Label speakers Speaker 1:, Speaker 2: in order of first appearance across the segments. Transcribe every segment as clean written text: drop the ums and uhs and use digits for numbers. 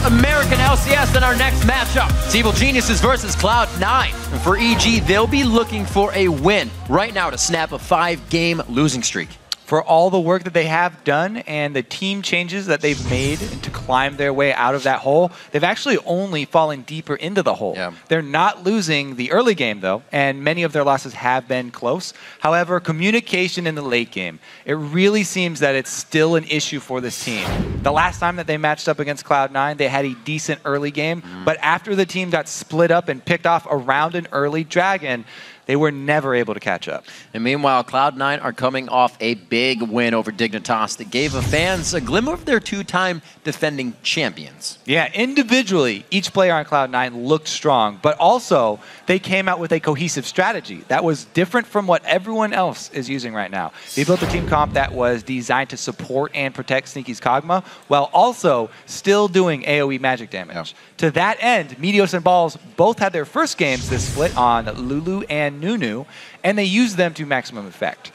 Speaker 1: American LCS in our next matchup. It's Evil Geniuses versus Cloud9. And for EG, they'll be looking for a win right now to snap a 5-game losing streak.
Speaker 2: For all the work that they have done and the team changes that they've made to climb their way out of that hole, they've actually only fallen deeper into the hole. Yeah. They're not losing the early game, though, and many of their losses have been close. However, communication in the late game, it really seems that it's still an issue for this team. The last time that they matched up against Cloud9, they had a decent early game, but after the team got split up and picked off around an early dragon, they were never able to catch up.
Speaker 1: And meanwhile, Cloud9 are coming off a big win over Dignitas that gave the fans a glimmer of their 2-time defending champions.
Speaker 2: Yeah, individually, each player on Cloud9 looked strong, but also they came out with a cohesive strategy that was different from what everyone else is using right now. They built a team comp that was designed to support and protect Sneaky's Kog'Maw, while also still doing AoE magic damage. Yeah. To that end, Meteos and Balls both had their first games this split on Lulu and Nunu, and they used them to maximum effect.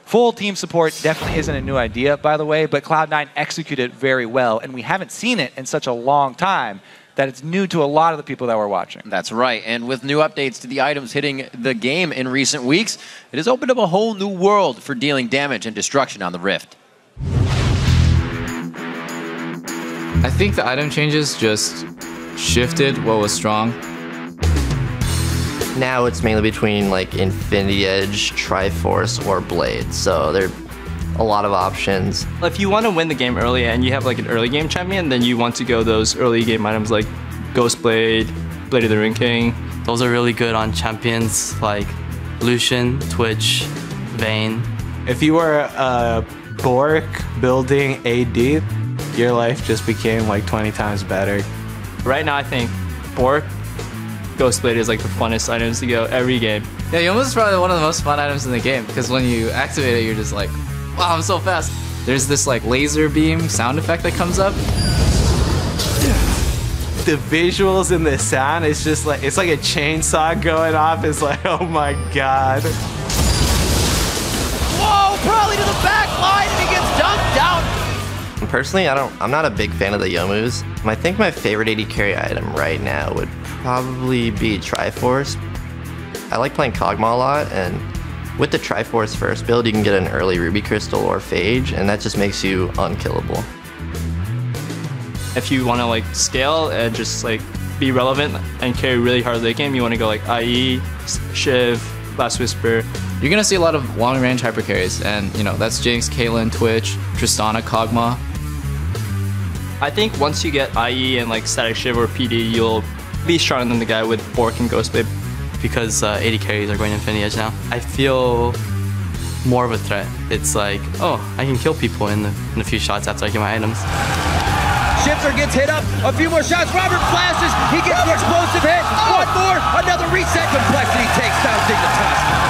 Speaker 2: Full team support definitely isn't a new idea, by the way, but Cloud9 executed very well, and we haven't seen it in such a long time that it's new to a lot of the people that were watching.
Speaker 1: That's right, and with new updates to the items hitting the game in recent weeks, it has opened up a whole new world for dealing damage and destruction on the Rift.
Speaker 3: I think the item changes just shifted what was strong.
Speaker 4: Now it's mainly between like Infinity Edge, Triforce, or Blade, so there are a lot of options.
Speaker 5: If you want to win the game early and you have like an early game champion, then you want to go those early game items like Ghost Blade, Blade of the Ring King.
Speaker 6: Those are really good on champions like Lucian, Twitch, Vayne.
Speaker 7: If you were a Bork building AD, your life just became like 20 times better.
Speaker 5: Right now I think Bork, Ghost Blade is like the funnest items to go every game.
Speaker 3: Yeah, Youmu's is probably one of the most fun items in the game because when you activate it, you're just like, wow, I'm so fast. There's this like laser beam sound effect that comes up.
Speaker 7: The visuals and the sound, it's just like, it's like a chainsaw going off. It's like, oh my God.
Speaker 1: Whoa, probably to the back line and he gets dunked down.
Speaker 4: Personally, I'm not a big fan of the Youmu's. I think my favorite AD carry item right now would probably be Triforce. I like playing Kog'Maw a lot, and with the Triforce first build, you can get an early Ruby Crystal or Phage, and that just makes you unkillable.
Speaker 5: If you want to like scale and just like be relevant and carry really hard late game, you want to go like IE, Shiv, Last Whisper.
Speaker 3: You're gonna see a lot of long range hyper carries, and you know that's Jinx, Caitlyn, Twitch, Tristana, Kog'Maw.
Speaker 5: I think once you get IE and like Static Shiv or PD, you'll be stronger than the guy with Bork and Ghost Blade.
Speaker 6: Because 80 carries are going Infinity Edge now, I feel more of a threat. It's like, oh, I can kill people in a few shots after I get my items.
Speaker 1: Shifter gets hit up, a few more shots, Robert flashes, he gets the explosive hit, one more, another reset, Complexity takes down Dignitas.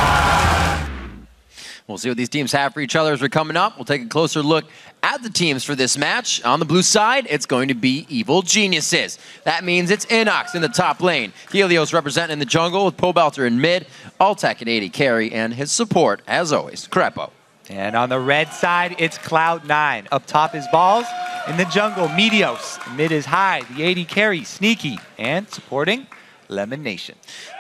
Speaker 1: We'll see what these teams have for each other as we're coming up. We'll take a closer look at the teams for this match. On the blue side, it's going to be Evil Geniuses. That means it's Innox in the top lane, Helios representing in the jungle with Pobelter in mid, Altec at 80 carry, and his support, as always, Krepo.
Speaker 2: And on the red side, it's Cloud9. Up top is Balls. In the jungle, Meteos. Mid is High, the 80 carry, Sneaky. And supporting, LemonNation.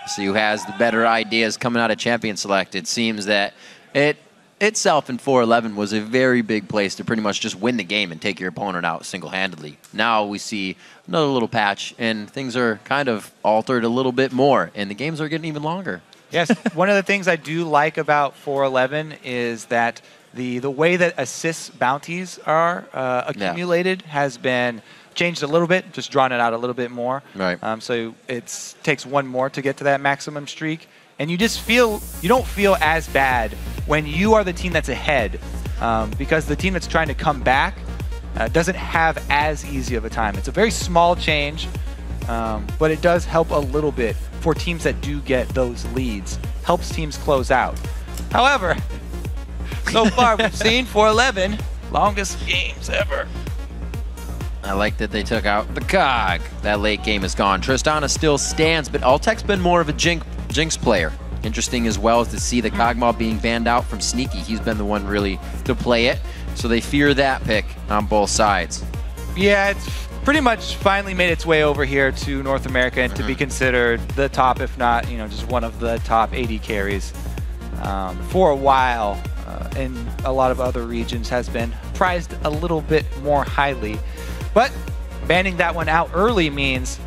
Speaker 1: See who has the better ideas coming out of Champion Select. It seems that it itself in 4-11 was a very big place to pretty much just win the game and take your opponent out single-handedly. Now we see another little patch, and things are kind of altered a little bit more, and the games are getting even longer.
Speaker 2: Yes, one of the things I do like about 4-11 is that the way that assists bounties are accumulated has been changed a little bit, just drawn it out a little bit more.
Speaker 1: Right.
Speaker 2: So it takes one more to get to that maximum streak. And you just feel, you don't feel as bad when you are the team that's ahead because the team that's trying to come back doesn't have as easy of a time. It's a very small change, but it does help a little bit for teams that do get those leads. Helps teams close out. However, so far we've seen 4-11, longest games ever.
Speaker 1: I like that they took out the Cog. That late game is gone. Tristana still stands, but Altec's been more of a Jinx player. Interesting as well as to see the Kog'Maw being banned out from Sneaky. He's been the one really to play it, so they fear that pick on both sides.
Speaker 2: Yeah, pretty much finally made its way over here to North America and to be considered the top, if not, just one of the top 80 carries for a while. In a lot of other regions has been prized a little bit more highly. But banning that one out early means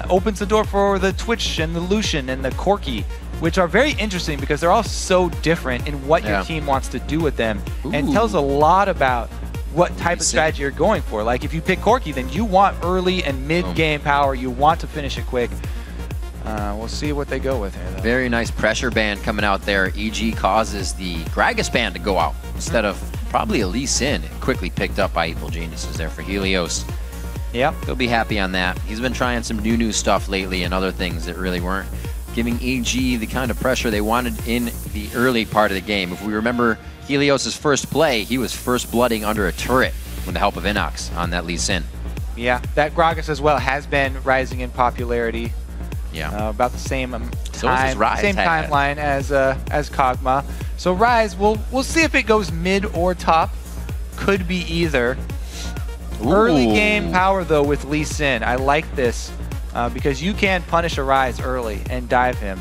Speaker 2: opens the door for the Twitch and the Lucian and the Corki, which are very interesting because they're all so different in what your team wants to do with them, and tells a lot about what type of strategy you're going for. Like if you pick Corki, then you want early and mid-game power. You want to finish it quick. We'll see what they go with here, though.
Speaker 1: Very nice pressure band coming out there. EG causes the Gragas band to go out instead of probably a Lee Sin. Quickly picked up by Evil Geniuses there for Helios.
Speaker 2: Yep.
Speaker 1: He'll be happy on that. He's been trying some new stuff lately and other things that really weren't giving EG the kind of pressure they wanted in the early part of the game. If we remember Helios' first play, he was first blooding under a turret with the help of Innox on that Lee Sin.
Speaker 2: Yeah, that Gragas as well has been rising in popularity.
Speaker 1: Yeah.
Speaker 2: About the same
Speaker 1: Rise
Speaker 2: timeline as Kog'Maw. So Rise, we'll see if it goes mid or top. Could be either. Early game power though with Lee Sin. I like this because you can punish a Rise early and dive him.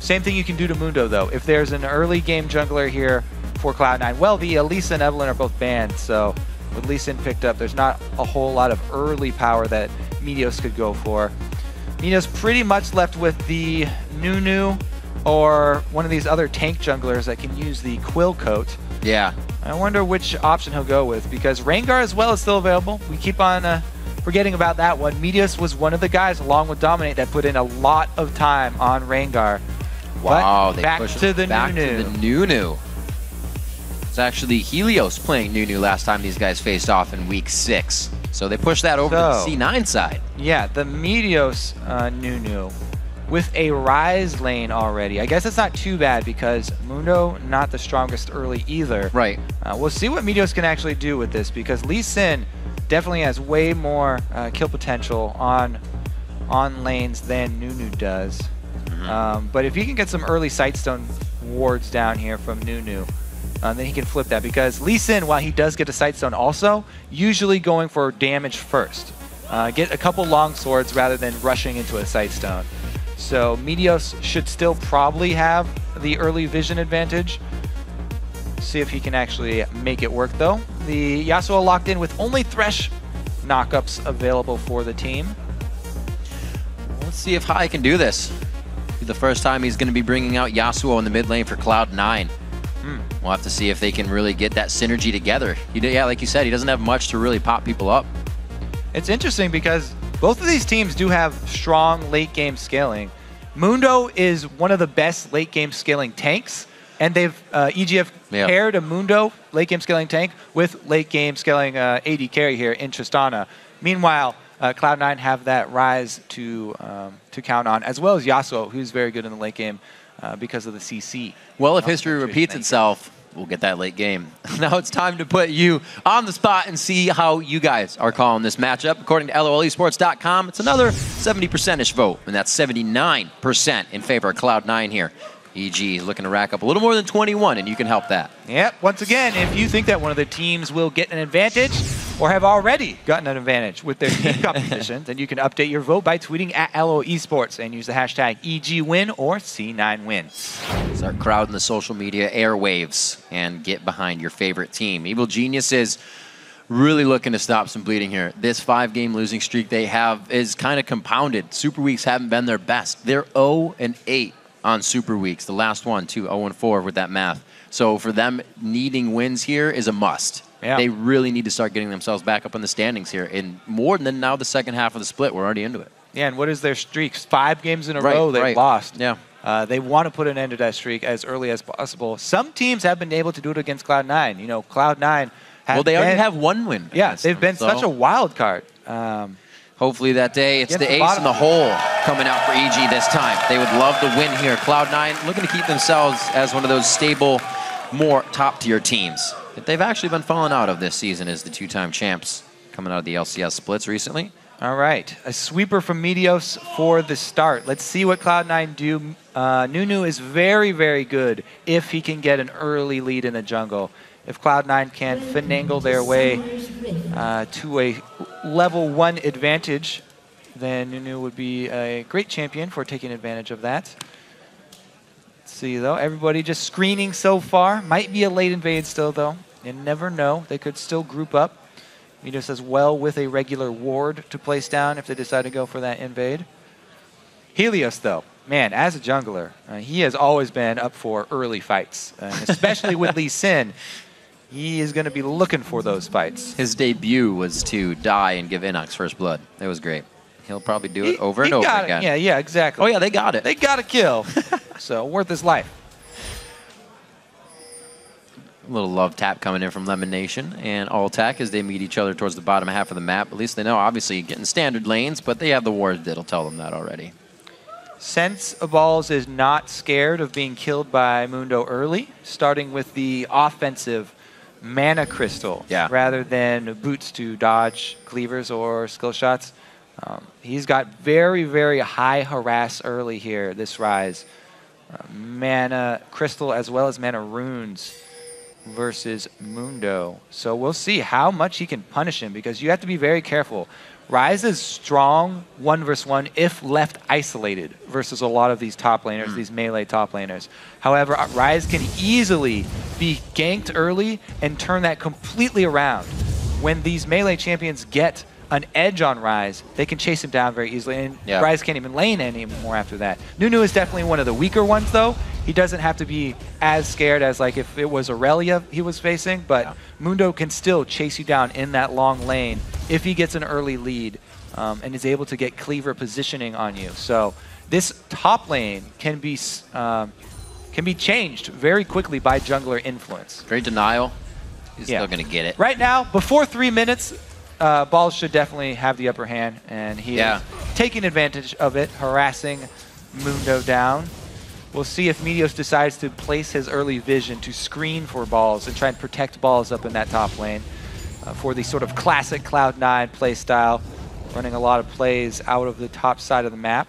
Speaker 2: Same thing you can do to Mundo though. If there's an early game jungler here for Cloud9, well, the Elisa and Evelynn are both banned, so with Lee Sin picked up, there's not a whole lot of early power that Meteos could go for. Meteos pretty much left with the Nunu or one of these other tank junglers that can use the Quill Coat.
Speaker 1: Yeah.
Speaker 2: I wonder which option he'll go with, because Rengar as well is still available. We keep on forgetting about that one. Meteos was one of the guys, along with Dominate, that put in a lot of time on Rengar.
Speaker 1: Wow,
Speaker 2: but
Speaker 1: they
Speaker 2: back
Speaker 1: push
Speaker 2: to the
Speaker 1: back
Speaker 2: Nunu.
Speaker 1: to the Nunu. It's actually Helios playing Nunu last time these guys faced off in week 6. So they pushed that over to the C9 side.
Speaker 2: Yeah, the Meteos Nunu with a Rise lane already. I guess it's not too bad because Mundo not the strongest early either.
Speaker 1: Right.
Speaker 2: We'll see what Meteos can actually do with this, because Lee Sin definitely has way more kill potential on lanes than Nunu does. But if he can get some early Sightstone wards down here from Nunu, then he can flip that, because Lee Sin, while he does get a Sightstone also, usually going for damage first. Get a couple long swords rather than rushing into a Sightstone. So Meteos should still probably have the early vision advantage. See if he can actually make it work though. The Yasuo locked in with only Thresh knockups available for the team.
Speaker 1: Let's see if Hai can do this. Be the first time he's going to be bringing out Yasuo in the mid lane for Cloud9. We'll have to see if they can really get that synergy together. Yeah, like you said, he doesn't have much to really pop people up.
Speaker 2: It's interesting because both of these teams do have strong late game scaling. Mundo is one of the best late game scaling tanks, and they've EGF paired a Mundo late game scaling tank with late game scaling AD carry here in Tristana. Meanwhile, Cloud9 have that Rise to count on, as well as Yasuo, who's very good in the late game because of the CC.
Speaker 1: Well, if history repeats itself, we'll get that late game. Now it's time to put you on the spot and see how you guys are calling this matchup. According to LOLesports.com, it's another 70%-ish vote, and that's 79% in favor of Cloud9 here. EG is looking to rack up a little more than 21, and you can help that.
Speaker 2: Yep, once again, if you think that one of the teams will get an advantage or have already gotten an advantage with their team competition, then you can update your vote by tweeting at LOEsports and use the hashtag EGWin or C9Win.
Speaker 1: Start crowding the social media airwaves and get behind your favorite team. Evil Genius is really looking to stop some bleeding here. This 5-game losing streak they have is kind of compounded. Super Weeks haven't been their best. They're 0-8 on Super Weeks. The last one, too, 0-4 with that math. So for them, needing wins here is a must. Yeah. They really need to start getting themselves back up in the standings here. And more than now the second half of the split, we're already into it.
Speaker 2: Yeah, and what is their streaks? 5 games in a row they've lost.
Speaker 1: Yeah.
Speaker 2: They want to put an end to that streak as early as possible. Some teams have been able to do it against Cloud9. You know, Cloud9 has
Speaker 1: Well, they already have one win.
Speaker 2: Yeah, they've been such a wild card.
Speaker 1: Hopefully that day it's the ace in the hole coming out for EG this time. They would love to win here. Cloud9 looking to keep themselves as one of those stable, more top-tier teams that they've actually been falling out of this season as the 2-time champs coming out of the LCS splits recently.
Speaker 2: All right, a sweeper from Meteos for the start. Let's see what Cloud9 do. Nunu is very, very good if he can get an early lead in the jungle. If Cloud9 can finagle their way to a level 1 advantage, then Nunu would be a great champion for taking advantage of that. Let's see, though. Everybody just screening so far. Might be a late invade still, though. You never know. They could still group up. Meteos as well with a regular ward to place down if they decide to go for that invade. Helios, though, man, as a jungler, he has always been up for early fights, especially with Lee Sin. He is going to be looking for those fights.
Speaker 1: His debut was to die and give Innox first blood. It was great. He'll probably do it over and over again.
Speaker 2: Yeah, exactly.
Speaker 1: Oh, yeah, they got it.
Speaker 2: They got a kill. So worth his life.
Speaker 1: A little love tap coming in from LemonNation and Altec as they meet each other towards the bottom half of the map. At least they know, obviously, getting standard lanes, but they have the wards that'll tell them that already.
Speaker 2: Sense of Balls is not scared of being killed by Mundo early, starting with the offensive mana crystal rather than boots to dodge cleavers or skill shots. He's got very, very high harass early here, this Rise. Mana crystal as well as mana runes versus Mundo. So we'll see how much he can punish him, because you have to be very careful. Rise is strong 1 versus 1 if left isolated versus a lot of these top laners, these melee top laners. However, Rise can easily be ganked early and turn that completely around. When these melee champions get an edge on Rise, they can chase him down very easily, and Rise can't even lane anymore after that. Nunu is definitely one of the weaker ones, though. He doesn't have to be as scared as like if it was Aurelia he was facing, but Mundo can still chase you down in that long lane if he gets an early lead and is able to get cleaver positioning on you. So this top lane can be changed very quickly by jungler influence.
Speaker 1: Great denial. He's still going to get it.
Speaker 2: Right now, before 3 minutes, Balls should definitely have the upper hand, and he is taking advantage of it, harassing Mundo down. We'll see if Meteos decides to place his early vision to screen for Balls and try and protect Balls up in that top lane for the sort of classic Cloud9 play style, running a lot of plays out of the top side of the map.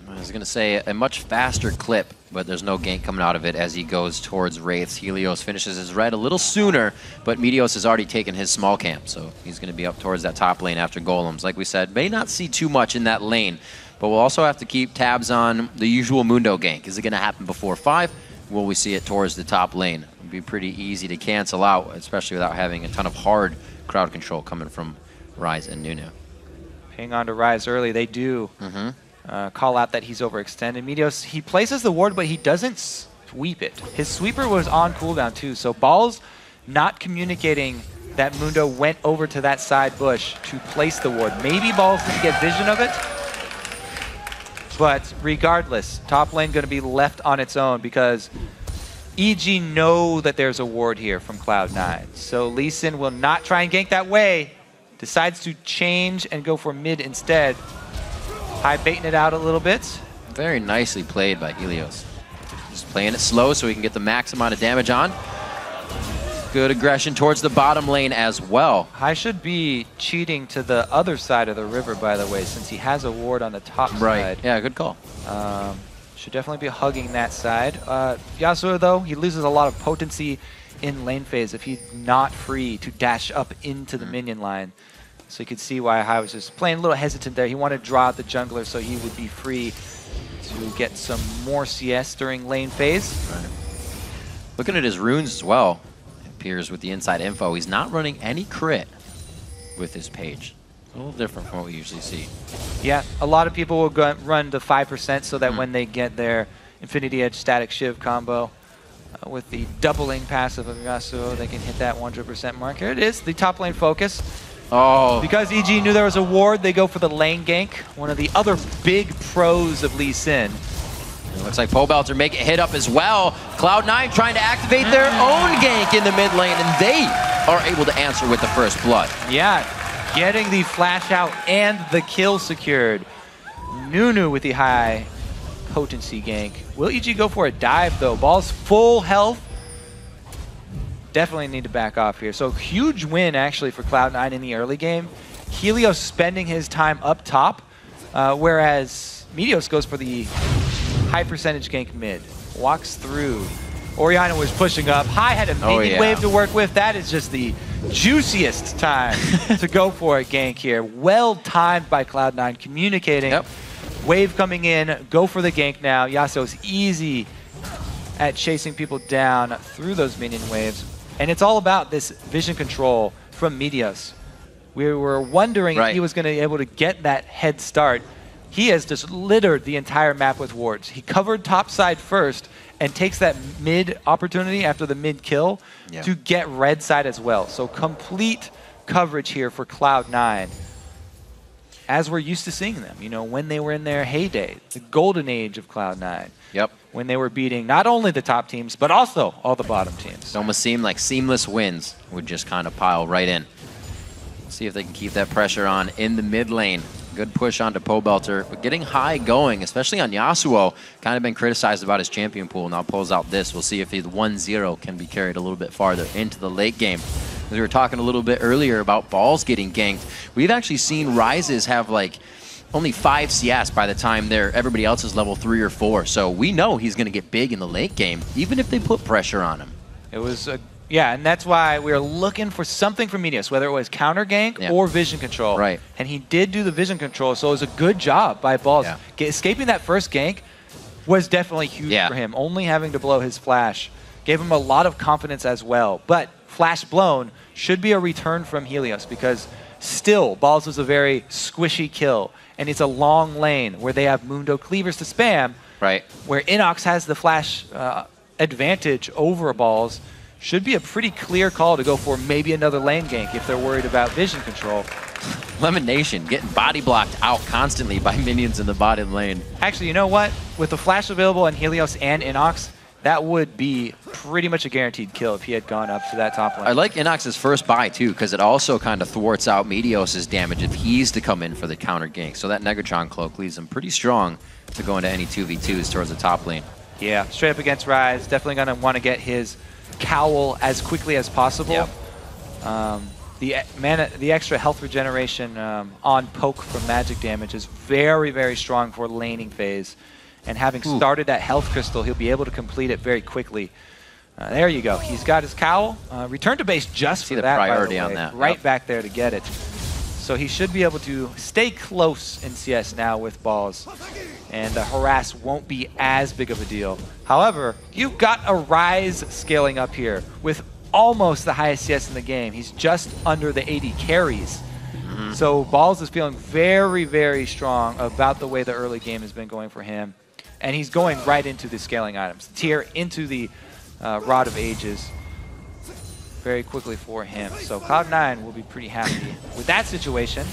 Speaker 1: I was going to say a much faster clip, but there's no gank coming out of it as he goes towards Wraiths. Helios finishes his red a little sooner, but Meteos has already taken his small camp, so he's going to be up towards that top lane after Golems. Like we said, may not see too much in that lane, but we'll also have to keep tabs on the usual Mundo gank. Is it going to happen before 5? Will we see it towards the top lane? It'll be pretty easy to cancel out, especially without having a ton of hard crowd control coming from Rise and Nunu.
Speaker 2: Hang on to Rise early. They do call out that he's overextended. Meteos, he places the ward, but he doesn't sweep it. His sweeper was on cooldown too, so Balls not communicating that Mundo went over to that side bush to place the ward. Maybe Balls didn't get vision of it, but regardless, top lane going to be left on its own because EG know that there's a ward here from Cloud9. So Lee Sin will not try and gank that way, decides to change and go for mid instead. High baiting it out a little bit.
Speaker 1: Very nicely played by Helios. Just playing it slow so he can get the max amount of damage on. Good aggression towards the bottom lane as well.
Speaker 2: High should be cheating to the other side of the river, by the way, since he has a ward on the top side.
Speaker 1: Yeah, good call.
Speaker 2: Should definitely be hugging that side. Yasuo, though, he loses a lot of potency in lane phase if he's not free to dash up into the minion line. So you could see why High was just playing a little hesitant there. He wanted to draw out the jungler so he would be free to get some more CS during lane phase.
Speaker 1: Looking at his runes as well, it appears with the inside info, he's not running any crit with his page. A little different from what we usually see.
Speaker 2: Yeah, a lot of people will run the 5% so that when they get their Infinity Edge Static Shiv combo with the doubling passive of Yasuo, they can hit that 100% mark. Here it is, the top lane focus.
Speaker 1: Oh.
Speaker 2: Because EG knew there was a ward, they go for the lane gank. One of the other big pros of Lee Sin.
Speaker 1: It looks like Pobelter make it hit up as well. Cloud9 trying to activate their own gank in the mid lane, and they are able to answer with the first blood.
Speaker 2: Yeah, getting the flash out and the kill secured. Nunu with the high potency gank. Will EG go for a dive though? Ball's full health. Definitely need to back off here. So huge win actually for Cloud9 in the early game. Helios spending his time up top, whereas Meteos goes for the high percentage gank mid. Walks through. Oriana was pushing up. High had a minion wave to work with. That is just the juiciest time to go for a gank here. Well timed by Cloud9, communicating.
Speaker 1: Yep.
Speaker 2: Wave coming in, go for the gank now. Yasuo's easy at chasing people down through those minion waves. And it's all about this vision control from Meteos. We were wondering if he was going to be able to get that head start. He has just littered the entire map with wards. He covered top side first and takes that mid opportunity after the mid kill to get red side as well. So complete coverage here for Cloud9, as we're used to seeing them, you know, when they were in their heyday, the golden age of Cloud9.
Speaker 1: Yep.
Speaker 2: When they were beating not only the top teams, but also all the bottom teams.
Speaker 1: It almost seemed like seamless wins would just kind of pile right in. See if they can keep that pressure on in the mid lane. Good push onto Pobelter, but getting high going, especially on Yasuo. Kind of been criticized about his champion pool. Now pulls out this. We'll see if the 1-0 can be carried a little bit farther into the late game. As we were talking a little bit earlier about balls getting ganked, we've actually seen Rises have like only 5 CS by the time everybody else is level 3 or 4. So we know he's going to get big in the late game, even if they put pressure on him.
Speaker 2: It was yeah, and that's why we were looking for something from Meteos, whether it was counter gank or vision control.
Speaker 1: Right.
Speaker 2: And he did do the vision control, so it was a good job by Balls. Escaping that first gank was definitely huge for him. Only having to blow his flash gave him a lot of confidence as well. But flash blown should be a return from Helios, because still Balls was a very squishy kill, and it's a long lane where they have Mundo cleavers to spam.
Speaker 1: Right. Where
Speaker 2: Innox has the flash advantage over Balls. Should be a pretty clear call to go for maybe another lane gank if they're worried about vision control.
Speaker 1: LemonNation getting body blocked out constantly by minions in the bottom lane.
Speaker 2: Actually, you know what? With the flash available on Helios and Innox, that would be pretty much a guaranteed kill if he had gone up to that top lane.
Speaker 1: I like Innox's first buy too, because it also kind of thwarts out Meteos' damage if he's to come in for the counter gank. So that Negatron cloak leaves him pretty strong to go into any 2v2s towards the top lane.
Speaker 2: Yeah, straight up against Rise. Definitely going to want to get his cowl as quickly as possible. The extra health regeneration on poke from magic damage is very, very strong for laning phase. And having started that health crystal, he'll be able to complete it very quickly. There you go. He's got his cowl. Return to base just for that,
Speaker 1: priority
Speaker 2: by the way.
Speaker 1: on that.
Speaker 2: Right back there to get it. So he should be able to stay close in CS now with Balls. And the harass won't be as big of a deal. However, you've got a Rise scaling up here with almost the highest CS in the game. He's just under the 80 carries. So Balls is feeling very, very strong about the way the early game has been going for him. And he's going right into the scaling items. Tier into the Rod of Ages very quickly for him. So Cloud9 will be pretty happy with that situation.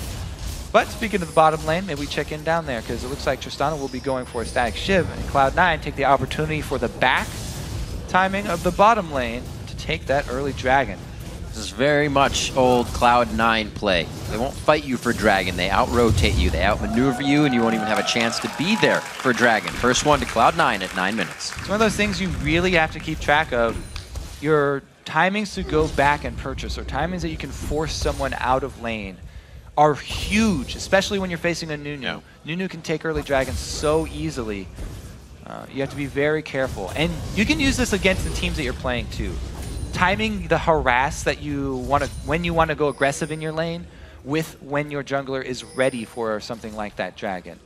Speaker 2: But speaking of the bottom lane, maybe we check in down there, because it looks like Tristana will be going for a static Shiv, and Cloud9 take the opportunity for the back timing of the bottom lane to take that early dragon.
Speaker 1: This is very much old Cloud9 play. They won't fight you for dragon. They out-rotate you. They outmaneuver you, and you won't even have a chance to be there for dragon. First one to Cloud9 at 9 minutes.
Speaker 2: It's one of those things you really have to keep track of. Your timings to go back and purchase, or timings that you can force someone out of lane, are huge, especially when you're facing a Nunu. Nunu can take early dragons so easily. You have to be very careful. And you can use this against the teams that you're playing too. Timing the harass that you want to, when you want to go aggressive in your lane, with when your jungler is ready for something like that dragon.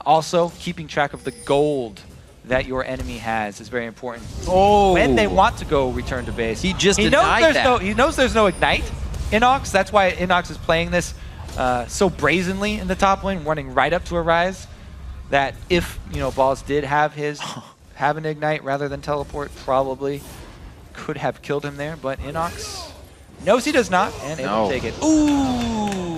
Speaker 2: Also, keeping track of the gold that your enemy has is very important. When they want to go return to base.
Speaker 1: He just denied that.
Speaker 2: He knows there's no ignite. Innox, that's why Innox is playing this so brazenly in the top lane, running right up to a Rise, that if, you know, Balls did have an ignite rather than teleport, probably could have killed him there, but Innox knows he does not, and able to take it. Ooh!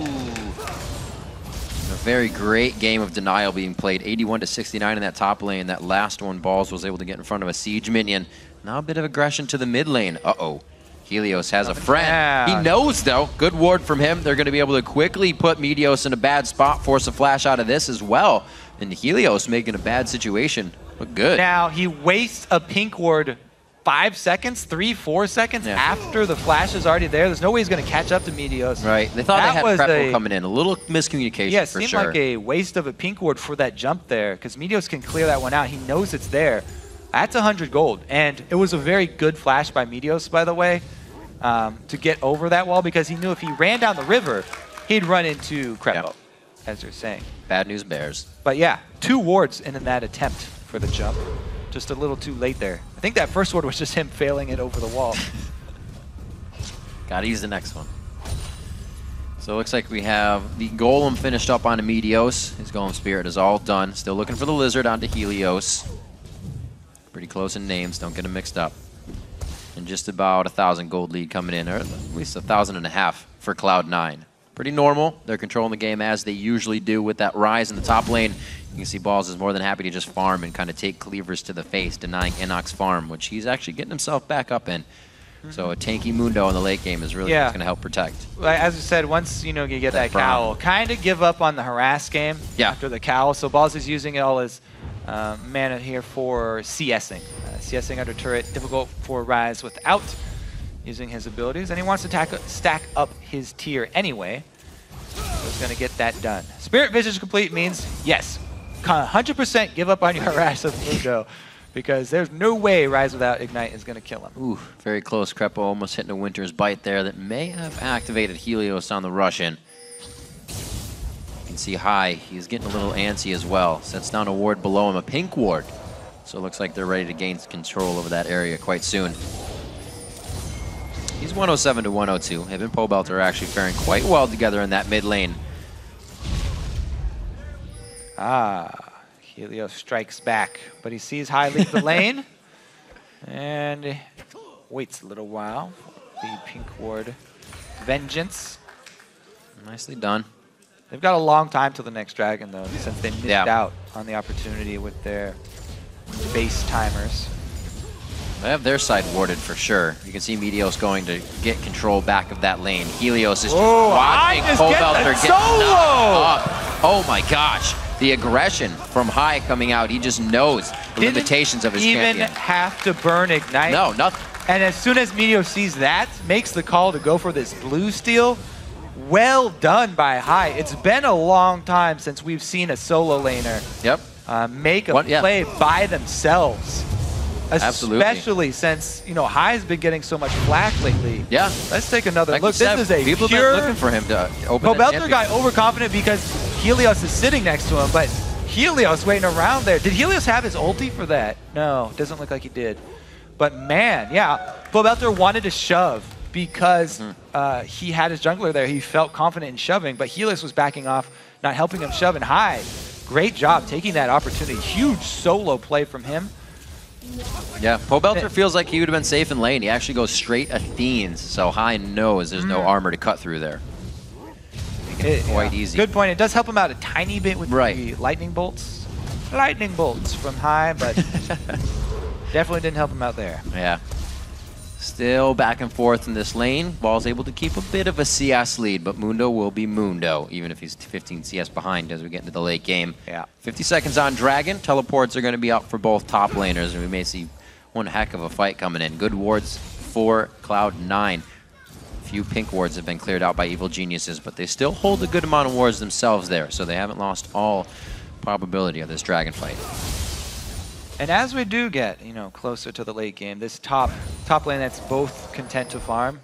Speaker 1: A very great game of denial being played. 81-69 in that top lane. That last one, Balls was able to get in front of a siege minion. Now a bit of aggression to the mid lane. Uh-oh. Helios has a friend. He knows, though. Good ward from him. They're going to be able to quickly put Meteos in a bad spot, force a flash out of this as well. And Helios making a bad situation look good.
Speaker 2: Now, he wastes a pink ward 5 seconds, 4 seconds after the flash is already there. There's no way he's going to catch up to Meteos.
Speaker 1: Right. They thought they had Krepo coming in. A little miscommunication for sure.
Speaker 2: Yeah, it seemed like a waste of a pink ward for that jump there, because Meteos can clear that one out. He knows it's there. That's 100 gold. And it was a very good flash by Meteos, by the way. to get over that wall because he knew if he ran down the river, he'd run into Krepo, as they're saying.
Speaker 1: Bad news bears.
Speaker 2: But yeah, 2 wards in that attempt for the jump. Just a little too late there. I think that first ward was just him failing it over the wall.
Speaker 1: Gotta use the next one. So it looks like we have the Golem finished up on Meteos. His Golem Spirit is all done. Still looking for the Lizard onto Helios. Pretty close in names, don't get them mixed up. And just about 1,000 gold lead coming in, or at least 1,500 for Cloud9. Pretty normal. They're controlling the game as they usually do with that Rise in the top lane. You can see Balls is more than happy to just farm and kind of take cleavers to the face, denying Innox farm, which he's actually getting himself back up in. So a tanky Mundo in the late game is really what's going to help protect.
Speaker 2: As I said, once you get that cowl, kind of give up on the harass game after the cowl. So Balls is using it all as mana here for CSing. CSing under turret, difficult for Rise without using his abilities. And he wants to stack up his tier anyway. So he's going to get that done. Spirit Vision complete means, yes, 100% give up on your harass of Mundo. Because there's no way Rise without Ignite is going to kill him.
Speaker 1: Ooh, very close. Krepo almost hitting a Winter's Bite there that may have activated Helios on the Russian. You can see High. He's getting a little antsy as well. Sets down a ward below him, a pink ward. So it looks like they're ready to gain control over that area quite soon. He's 107 to 102. Him and Pobelter are actually faring quite well together in that mid lane.
Speaker 2: Helios strikes back, but he sees High leave the lane and waits a little while for the pink ward vengeance.
Speaker 1: Nicely done.
Speaker 2: They've got a long time till the next dragon, though, since they missed out on the opportunity with their base timers.
Speaker 1: They have their side warded for sure. You can see Meteos going to get control back of that lane. Helios is just watching Pobelter get knocked up. Oh my gosh. The aggression from High coming out, he just knows the limitations of his champion.
Speaker 2: Didn't even have to burn Ignite.
Speaker 1: No, nothing.
Speaker 2: And as soon as Meteos sees that, makes the call to go for this blue steal. Well done by High. It's been a long time since we've seen a solo laner make a play by themselves.
Speaker 1: Absolutely.
Speaker 2: Especially since, High's been getting so much flack lately.
Speaker 1: Yeah.
Speaker 2: Let's take another look.
Speaker 1: Said,
Speaker 2: this is a
Speaker 1: people
Speaker 2: pure...
Speaker 1: have been looking for him to open
Speaker 2: Pobelter got overconfident because Helios is sitting next to him, but Helios waiting around there. Did Helios have his ulti for that? No, doesn't look like he did. But man, Pobelter wanted to shove because he had his jungler there. He felt confident in shoving, but Helios was backing off, not helping him shove. And High, great job taking that opportunity. Huge solo play from him.
Speaker 1: Yeah, Pobelter feels like he would have been safe in lane. He actually goes straight Athenes, so High knows there's no armor to cut through there. Quite easy.
Speaker 2: Good point. It does help him out a tiny bit with the lightning bolts. Lightning bolts from High, but definitely didn't help him out there.
Speaker 1: Yeah. Still back and forth in this lane. Ball's able to keep a bit of a CS lead, but Mundo will be Mundo, even if he's 15 CS behind as we get into the late game. 50 seconds on Dragon. Teleports are going to be out for both top laners, and we may see one heck of a fight coming in. Good wards for Cloud9. A few pink wards have been cleared out by evil geniuses, but they still hold a good amount of wards themselves there, so they haven't lost all probability of this Dragon fight.
Speaker 2: And as we do get, closer to the late game, this top lane that's both content to farm,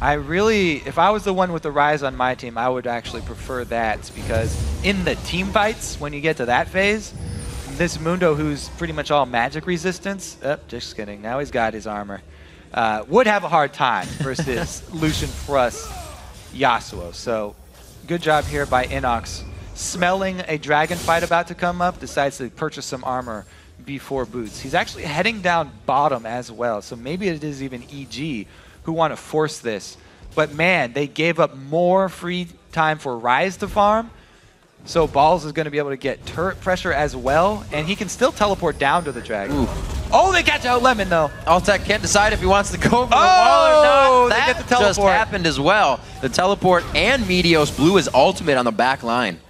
Speaker 2: if I was the one with the Rise on my team, I would actually prefer that because in the team fights, when you get to that phase, this Mundo who's pretty much all magic resistance, just kidding, now he's got his armor, would have a hard time versus Lucian Thrust Yasuo. So good job here by Innox. Smelling a dragon fight about to come up, decides to purchase some armor before boots. He's actually heading down bottom as well, so maybe it is even EG who want to force this. But man, they gave up more free time for Rise to farm, so Balls is going to be able to get turret pressure as well, and he can still teleport down to the dragon.
Speaker 1: Ooh.
Speaker 2: Oh, they catch out Lemon though.
Speaker 1: Altec can't decide if he wants to go over the wall or not.
Speaker 2: They get the teleport.
Speaker 1: Just happened as well. The teleport and Meteos blew his ultimate on the back line.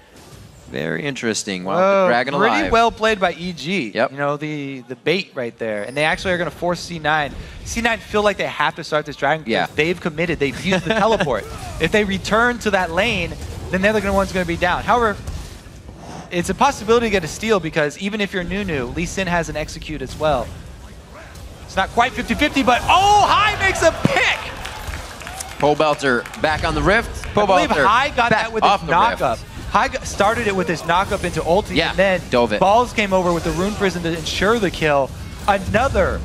Speaker 1: Very interesting. Wow, the Dragon alive.
Speaker 2: Pretty well played by EG.
Speaker 1: Yep.
Speaker 2: The bait right there. And they actually are going to force C9. C9 feel like they have to start this Dragon because they've committed. They've used the teleport. If they return to that lane, then the other one's going to be down. However, it's a possibility to get a steal because even if you're Nunu, Lee Sin has an execute as well. It's not quite 50-50, but High makes a pick!
Speaker 1: Pobelter back on the Rift.
Speaker 2: I believe
Speaker 1: Pobelter
Speaker 2: High got
Speaker 1: back
Speaker 2: that with
Speaker 1: off
Speaker 2: his
Speaker 1: the Rift.
Speaker 2: knock-up. High started it with his knock-up into ulti,
Speaker 1: Yeah,
Speaker 2: and then
Speaker 1: dove it.
Speaker 2: Balls came over with the Rune Prison to ensure the kill. Another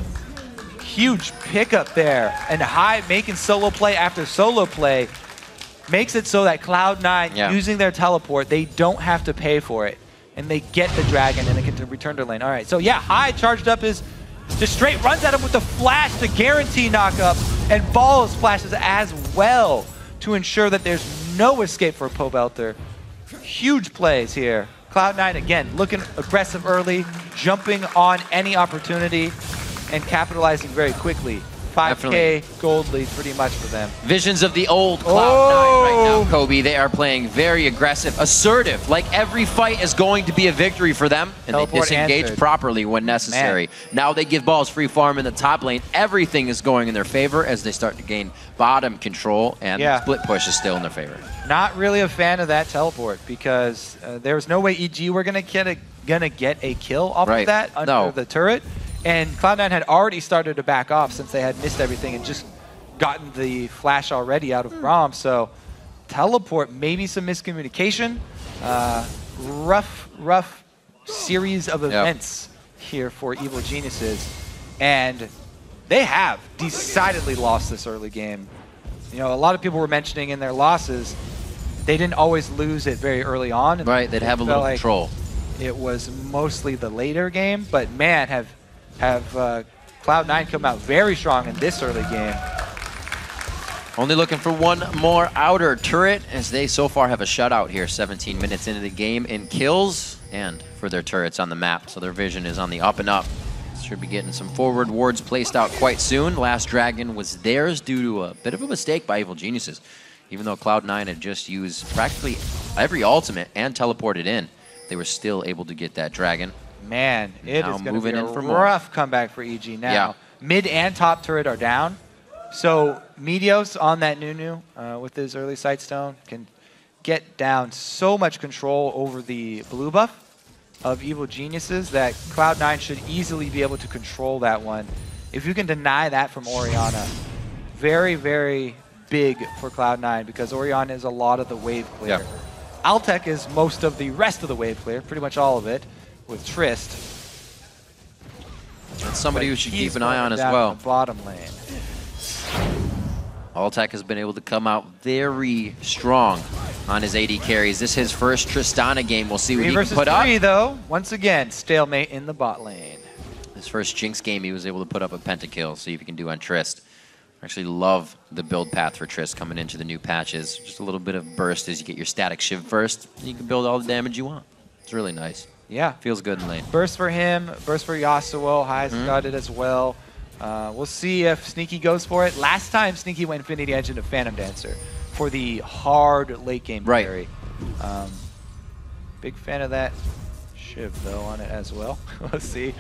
Speaker 2: huge pickup there, and High making solo play after solo play makes it so that Cloud9, using their teleport, they don't have to pay for it, and they get the dragon, and they can return to lane. All right, so yeah, High charged up his, just straight runs at him with the flash to guarantee knock-up, and Balls flashes as well to ensure that there's no escape for Pobelter. Huge plays here. Cloud9 again looking aggressive early, jumping on any opportunity, and capitalizing very quickly. 5K gold lead pretty much for them.
Speaker 1: Visions of the old Cloud9 right now, Kobe. They are playing very aggressive, assertive, like every fight is going to be a victory for them, and they disengage properly when necessary. Now they give Balls free farm in the top lane. Everything is going in their favor as they start to gain bottom control, and split push is still in their favor.
Speaker 2: Not really a fan of that teleport because there was no way EG were gonna get a kill off of that under the turret. And Cloud9 had already started to back off since they had missed everything and just gotten the flash already out of Braum. So teleport, maybe some miscommunication. Rough series of events here for Evil Geniuses. And they have decidedly lost this early game. You know, a lot of people were mentioning in their losses, they didn't always lose it very early on.
Speaker 1: Right, they'd have a little control.
Speaker 2: It was mostly the later game, but man, have Cloud9 come out very strong in this early game.
Speaker 1: Only looking for one more outer turret as they so far have a shutout here 17 minutes into the game in kills and for their turrets on the map. So their vision is on the up and up. Should be getting some forward wards placed out quite soon. Last dragon was theirs due to a bit of a mistake by Evil Geniuses. Even though Cloud9 had just used practically every ultimate and teleported in, they were still able to get that dragon.
Speaker 2: Man, it is going to be a rough comeback for EG now.
Speaker 1: Yeah.
Speaker 2: Mid and top turret are down. So Meteos on that Nunu with his early Sightstone can get down so much control over the blue buff of Evil Geniuses that Cloud9 should easily be able to control that one. If you can deny that from Orianna, very, very big for Cloud9 because Orianna is a lot of the wave clear. Altec is most of the rest of the wave clear, pretty much all of it, with Trist.
Speaker 1: That's somebody who should keep an eye on as well.
Speaker 2: Bottom lane.
Speaker 1: Altec has been able to come out very strong on his AD carries. This is his first Tristana game. We'll see what he can put up.
Speaker 2: 3 versus 3 though. Once again, stalemate in the bot lane.
Speaker 1: His first Jinx game, he was able to put up a pentakill. See if he can do on Trist. I actually love the build path for Trist coming into the new patches. Just a little bit of burst as you get your static shiv first. And you can build all the damage you want. It's really nice.
Speaker 2: Yeah.
Speaker 1: Feels good in lane.
Speaker 2: Burst for him, burst for Yasuo. High's got it as well. We'll see if Sneaky goes for it. Last time Sneaky went Infinity Edge into Phantom Dancer for the hard late game carry. Big fan of that Shiv though on it as well. We'll see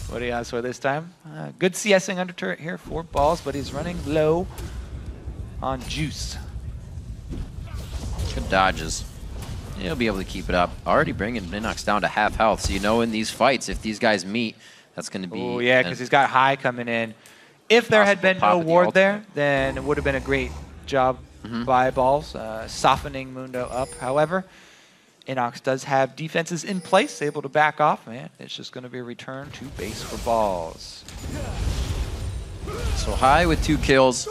Speaker 2: what he has for this time. Good CSing under turret here for Balls, but he's running low on juice.
Speaker 1: Good dodges. He'll be able to keep it up. Already bringing Innox down to half health. So you know in these fights, if these guys meet, that's going to be...
Speaker 2: Oh, yeah, because he's got High coming in. If there had been no ward there, then it would have been a great job by Balls, softening Mundo up. However, Innox does have defenses in place, able to back off. Man, it's just going to be a return to base for Balls.
Speaker 1: So High with 2 kills.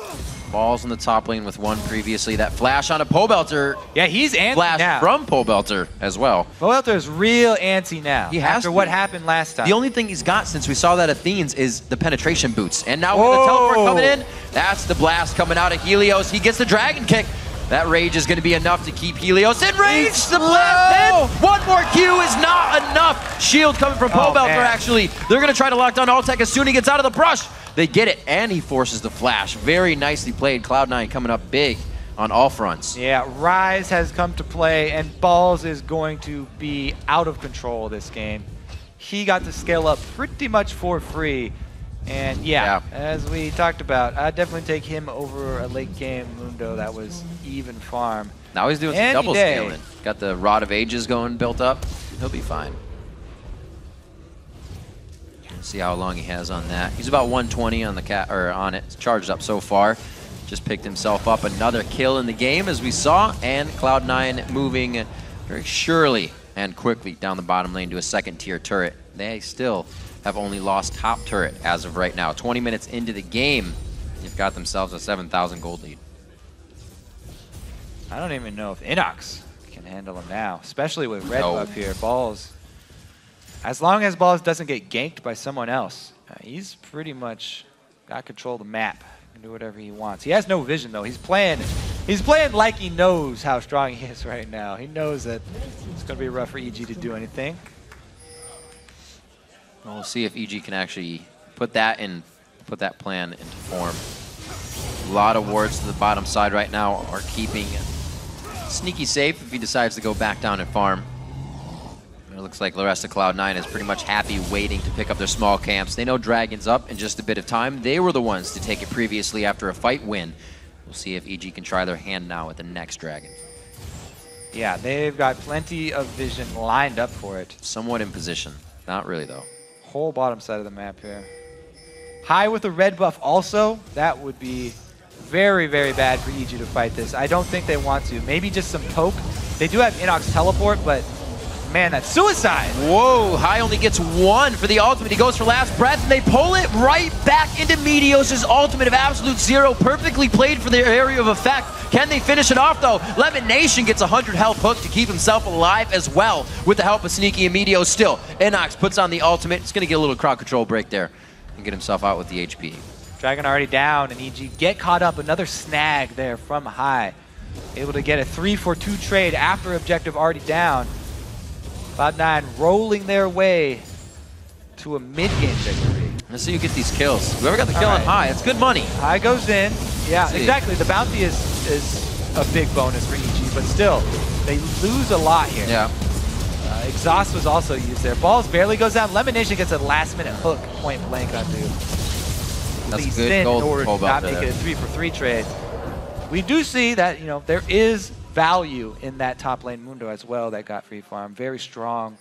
Speaker 1: Balls in the top lane with 1 previously. That flash on a Pobelter.
Speaker 2: Yeah, he's antsy
Speaker 1: flash
Speaker 2: now.
Speaker 1: From Pobelter as well.
Speaker 2: Pobelter is real antsy now.
Speaker 1: He has
Speaker 2: after
Speaker 1: to.
Speaker 2: What happened last time.
Speaker 1: The only thing he's got since we saw that at Athene's is the penetration boots. And now with the teleport coming in, that's the blast coming out of Helios. He gets the dragon kick. That rage is going to be enough to keep Helios in range. The blast in. 1 more Q is not enough. Shield coming from Pobelter, actually. They're going to try to lock down Altec as soon as he gets out of the brush. They get it, and he forces the flash. Very nicely played. Cloud9 coming up big on all fronts.
Speaker 2: Yeah, Rise has come to play, and Balls is going to be out of control this game. He got to scale up pretty much for free. And yeah, as we talked about, I'd definitely take him over a late game Mundo that was even farm.
Speaker 1: Now he's doing some double scaling. Got the Rod of Ages going built up. He'll be fine. See how long he has on that. He's about 120 on the on it. It's charged up so far. just picked himself up another kill in the game, as we saw, and Cloud9 moving very surely and quickly down the bottom lane to a second-tier turret. They still have only lost top turret as of right now. 20 minutes into the game, they've got themselves a 7,000 gold lead.
Speaker 2: I don't even know if Innox can handle him now, especially with red buff here. Balls, as long as Balls doesn't get ganked by someone else, he's pretty much got control of the map. He can do whatever he wants. He has no vision though. He's playing like he knows how strong he is right now. He knows that it's going to be rough for EG to do anything.
Speaker 1: Well, we'll see if EG can actually put that plan into form. A lot of wards to the bottom side right now are keeping Sneaky safe if he decides to go back down and farm. It looks like the rest of Cloud9 is pretty much happy waiting to pick up their small camps. They know Dragon's up in just a bit of time. They were the ones to take it previously after a fight win. We'll see if EG can try their hand now at the next Dragon.
Speaker 2: Yeah, they've got plenty of vision lined up for it.
Speaker 1: Somewhat in position. Not really, though.
Speaker 2: Whole bottom side of the map here. High with a red buff also. That would be very, very bad for EG to fight this. I don't think they want to. Maybe just some poke. They do have Innox teleport, but man, that's suicide.
Speaker 1: Whoa, High only gets one for the ultimate. He goes for last breath, and they pull it right back into Meteos' ultimate of absolute zero. Perfectly played for their area of effect. Can they finish it off, though? LemonNation gets 100 health hook to keep himself alive as well with the help of Sneaky and Meteos still. Innox puts on the ultimate. He's going to get a little crowd control break there and get himself out with the HP.
Speaker 2: Dragon already down, and EG get caught up. Another snag there from High. Able to get a 3-for-2 trade after objective already down. Cloud9 rolling their way to a mid-game victory.
Speaker 1: Let's see who get these kills. Whoever got the kill on High, it's good money.
Speaker 2: High goes in. Yeah, exactly. The bounty is a big bonus for EG, but still, they lose a lot here.
Speaker 1: Yeah.
Speaker 2: Exhaust was also used there. Balls barely goes down. LemonNation gets a last-minute hook, point blank on dude.
Speaker 1: That's good gold.
Speaker 2: In order to not make it a 3-for-3 trade. We do see that, you know, there is value in that top lane Mundo as well that got free farm. Very strong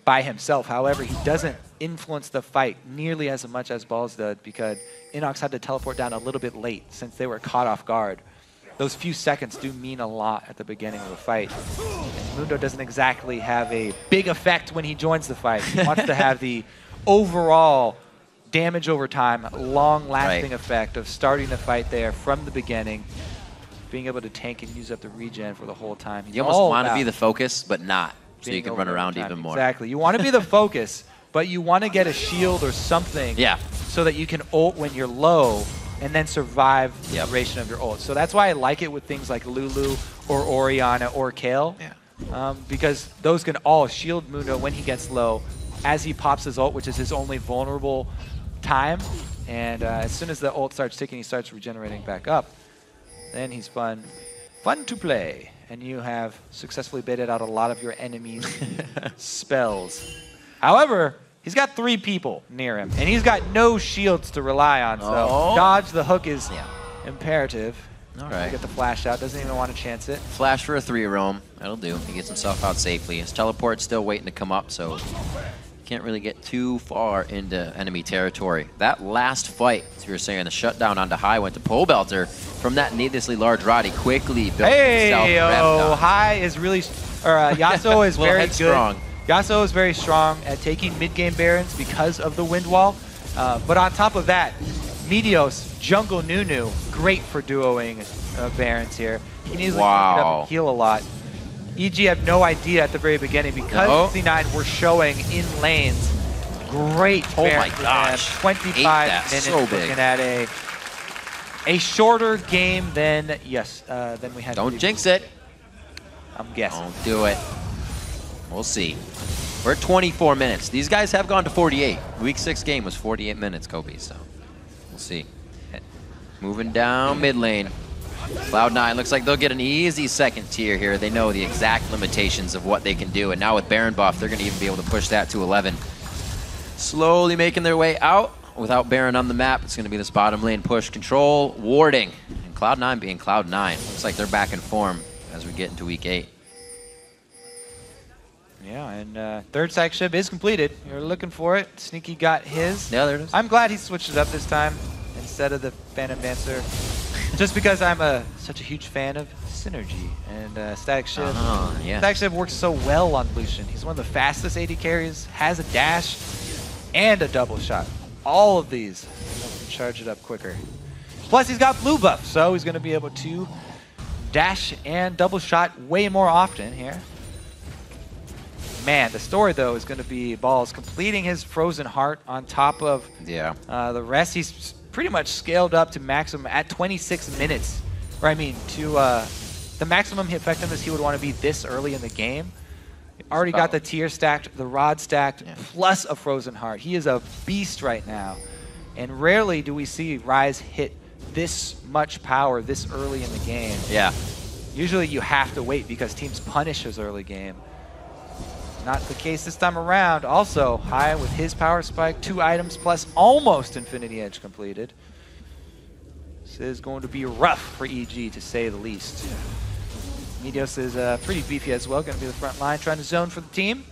Speaker 2: by himself. However, he doesn't influence the fight nearly as much as Balls did because Innox had to teleport down a little bit late since they were caught off guard. Those few seconds do mean a lot at the beginning of the fight. And Mundo doesn't exactly have a big effect when he joins the fight. He wants to have the overall damage over time, long-lasting effect of starting the fight there from the beginning, being able to tank and use up the regen for the whole time.
Speaker 1: You almost want to be the focus, but not, so you can run around even more.
Speaker 2: Exactly. You want to be the focus, but you want to get a shield or something so that you can ult when you're low and then survive the duration of your ult. So that's why I like it with things like Lulu or Orianna or Kale, because those can all shield Mundo when he gets low as he pops his ult, which is his only vulnerable time. And as soon as the ult starts ticking, he starts regenerating back up. Then he's fun to play. And you have successfully baited out a lot of your enemies' spells. However, he's got 3 people near him, and he's got no shields to rely on. So dodge the hook is imperative.
Speaker 1: All right.
Speaker 2: Get the flash out. Doesn't even want to chance it.
Speaker 1: Flash for a 3 roam. That'll do. He gets himself out safely. His teleport's still waiting to come up, so can't really get too far into enemy territory. That last fight, as you were saying, the shutdown onto High went to Pobelter. From that needlessly large rod, he quickly built himself a rep down.
Speaker 2: High is really, Yasuo is very good.
Speaker 1: Strong.
Speaker 2: Yasuo is very strong at taking mid-game Barons because of the wind wall. But on top of that, Meteos, Jungle Nunu, great for duoing Barons here. He can easily pick it up and heal a lot. EG had no idea at the very beginning because C9 were showing in lanes. Great Baron for them. 25 minutes looking at a shorter game than than we had.
Speaker 1: Don't jinx it.
Speaker 2: I'm guessing.
Speaker 1: Don't do it. We'll see. We're at 24 minutes. These guys have gone to 48. Week 6 game was 48 minutes, Kobe, so we'll see. Moving down mid lane. Cloud9 looks like they'll get an easy second tier here. They know the exact limitations of what they can do, and now with Baron buff, they're going to even be able to push that to 11. Slowly making their way out. Without Baron on the map, it's going to be this bottom lane push control, warding, and Cloud9 being Cloud9. Looks like they're back in form as we get into week 8.
Speaker 2: Yeah, and third side ship is completed. You're looking for it. Sneaky got his.
Speaker 1: Yeah, there it is.
Speaker 2: I'm glad he switched it up this time instead of the Phantom Dancer. Just because I'm such a huge fan of Synergy and Static Shiv.
Speaker 1: Yeah.
Speaker 2: Static Shiv works so well on Lucian. He's one of the fastest AD carries, has a dash and a double shot. All of these can charge it up quicker. Plus he's got blue buff, so he's going to be able to dash and double shot way more often here. Man, the story though is going to be Balls completing his Frozen Heart on top of the rest. He's pretty much scaled up to maximum at 26 minutes. Or I mean, to the maximum effectiveness he would want to be this early in the game. Already got the tier stacked, the rod stacked, plus a Frozen Heart. He is a beast right now. And rarely do we see Ryze hit this much power this early in the game.
Speaker 1: Yeah.
Speaker 2: Usually you have to wait because teams punish his early game. Not the case this time around. Also, High with his power spike, 2 items plus almost Infinity Edge completed. This is going to be rough for EG to say the least. Meteos is pretty beefy as well, going to be the front line, trying to zone for the team.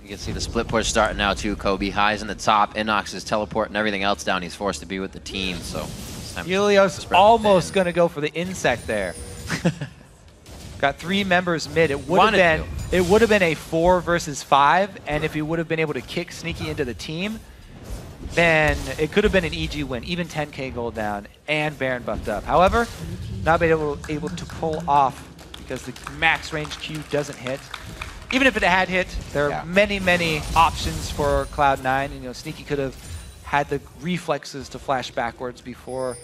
Speaker 1: You can see the split push starting now too, Kobe. High's in the top, Innox is teleporting everything else down. He's forced to be with the team, so...
Speaker 2: Helios almost going to go for the insect there. Got 3 members mid. It would have been a 4 versus 5, and if he would have been able to kick Sneaky into the team, then it could have been an EG win, even 10k gold down, and Baron buffed up. However, not been able to pull off because the max range Q doesn't hit. Even if it had hit, there are many, many options for Cloud9. And, you know, Sneaky could have had the reflexes to flash backwards before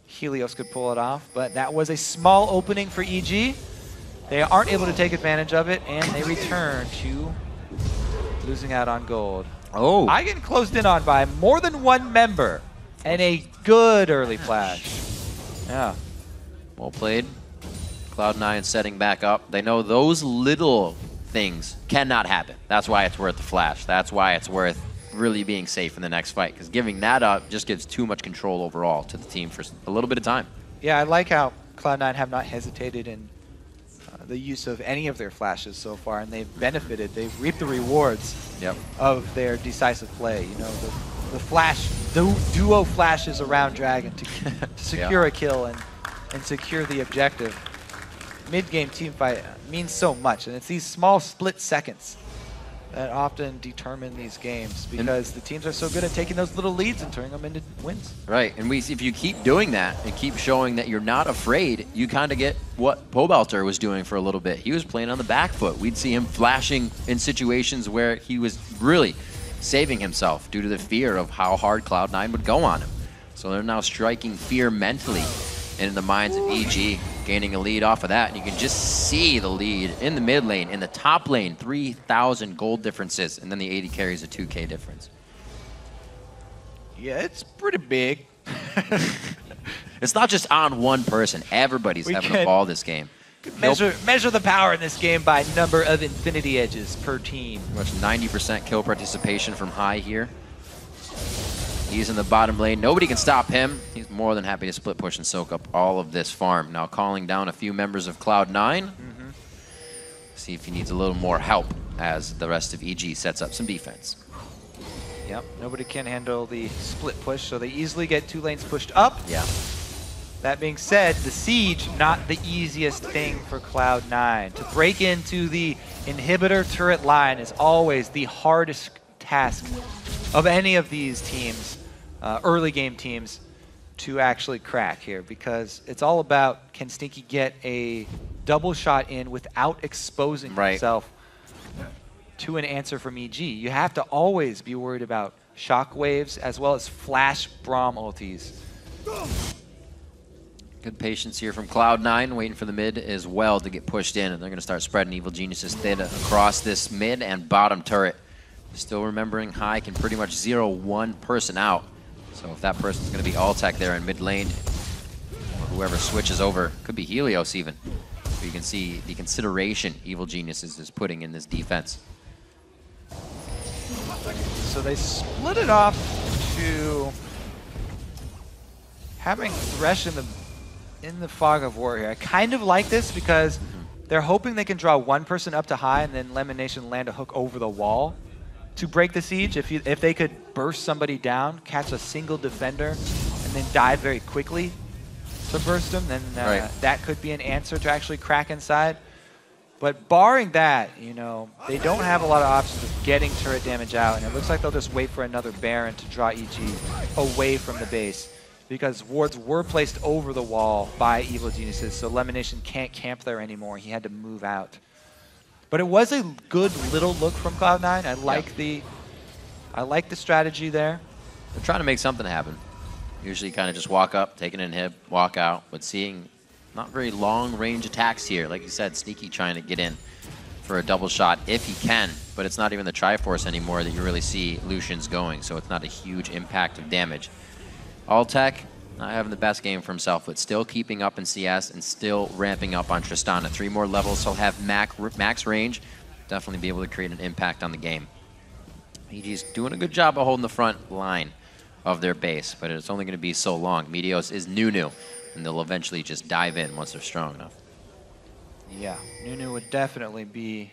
Speaker 2: Helios could pull it off, but that was a small opening for EG. They aren't able to take advantage of it, and they return to losing out on gold.
Speaker 1: Oh.
Speaker 2: I get closed in on by more than 1 member, and a good early flash. Yeah.
Speaker 1: Well played. Cloud9 setting back up. They know those little things cannot happen. That's why it's worth the flash. That's why it's worth really being safe in the next fight, because giving that up just gives too much control overall to the team for a little bit of time.
Speaker 2: Yeah, I like how Cloud9 have not hesitated in the use of any of their flashes so far, and they've benefited. They've reaped the rewards of their decisive play. You know, the flash, duo flashes around Dragon to secure a kill and secure the objective. Mid-game team fight means so much, and it's these small split seconds that often determine these games because the teams are so good at taking those little leads and turning them into wins.
Speaker 1: Right, and if you keep doing that and keep showing that you're not afraid, you kind of get what Pobelter was doing for a little bit. He was playing on the back foot. We'd see him flashing in situations where he was really saving himself due to the fear of how hard Cloud9 would go on him. So they're now striking fear mentally in the minds of EG, gaining a lead off of that. And you can just see the lead in the mid lane. In the top lane, 3,000 gold differences. And then the 80 carries a 2k difference.
Speaker 2: Yeah, it's pretty big.
Speaker 1: It's not just on one person. Everybody's having a ball this game.
Speaker 2: Measure the power in this game by number of Infinity Edges per team.
Speaker 1: Pretty much 90% kill participation from High here. He's in the bottom lane. Nobody can stop him. He's more than happy to split push and soak up all of this farm. Now calling down a few members of Cloud9. See if he needs a little more help as the rest of EG sets up some defense.
Speaker 2: Yep, nobody can handle the split push, so they easily get 2 lanes pushed up.
Speaker 1: Yeah.
Speaker 2: That being said, the siege, not the easiest thing for Cloud9. To break into the inhibitor turret line is always the hardest task of any of these teams, early game teams, to actually crack here, because it's all about, can Sneaky get a double shot in without exposing himself to an answer from EG. You have to always be worried about shockwaves as well as flash Braum ultis.
Speaker 1: Good patience here from Cloud9, waiting for the mid as well to get pushed in, and they're going to start spreading Evil Geniuses thin across this mid and bottom turret. Still remembering High can pretty much 0-1 person out. So if that person's going to be Altec there in mid lane, or whoever switches over, could be Helios even. So you can see the consideration Evil Geniuses is putting in this defense.
Speaker 2: So they split it off to having Thresh in the fog of war here. I kind of like this because they're hoping they can draw one person up to High and then LemonNation land a hook over the wall to break the siege. If they could burst somebody down, catch a single defender, and then dive very quickly, to burst him, then
Speaker 1: Right.
Speaker 2: that could be an answer to actually crack inside. But barring that, you know, they don't have a lot of options of getting turret damage out, and it looks like they'll just wait for another Baron to draw EG away from the base, because wards were placed over the wall by Evil Geniuses, so LemonNation can't camp there anymore. He had to move out. But it was a good little look from Cloud9. I like the strategy there.
Speaker 1: They're trying to make something happen. Usually kind of just walk up, take an inhib, walk out, but seeing not very long range attacks here. Like you said, Sneaky trying to get in for a double shot if he can, but it's not even the Triforce anymore that you really see Lucian's going, so it's not a huge impact of damage. Altec, not having the best game for himself, but still keeping up in CS and still ramping up on Tristana. 3 more levels, he'll have max range, definitely be able to create an impact on the game. EG's doing a good job of holding the front line of their base, but it's only going to be so long. Meteos is new, and they'll eventually just dive in once they're strong enough.
Speaker 2: Yeah, Nunu would definitely be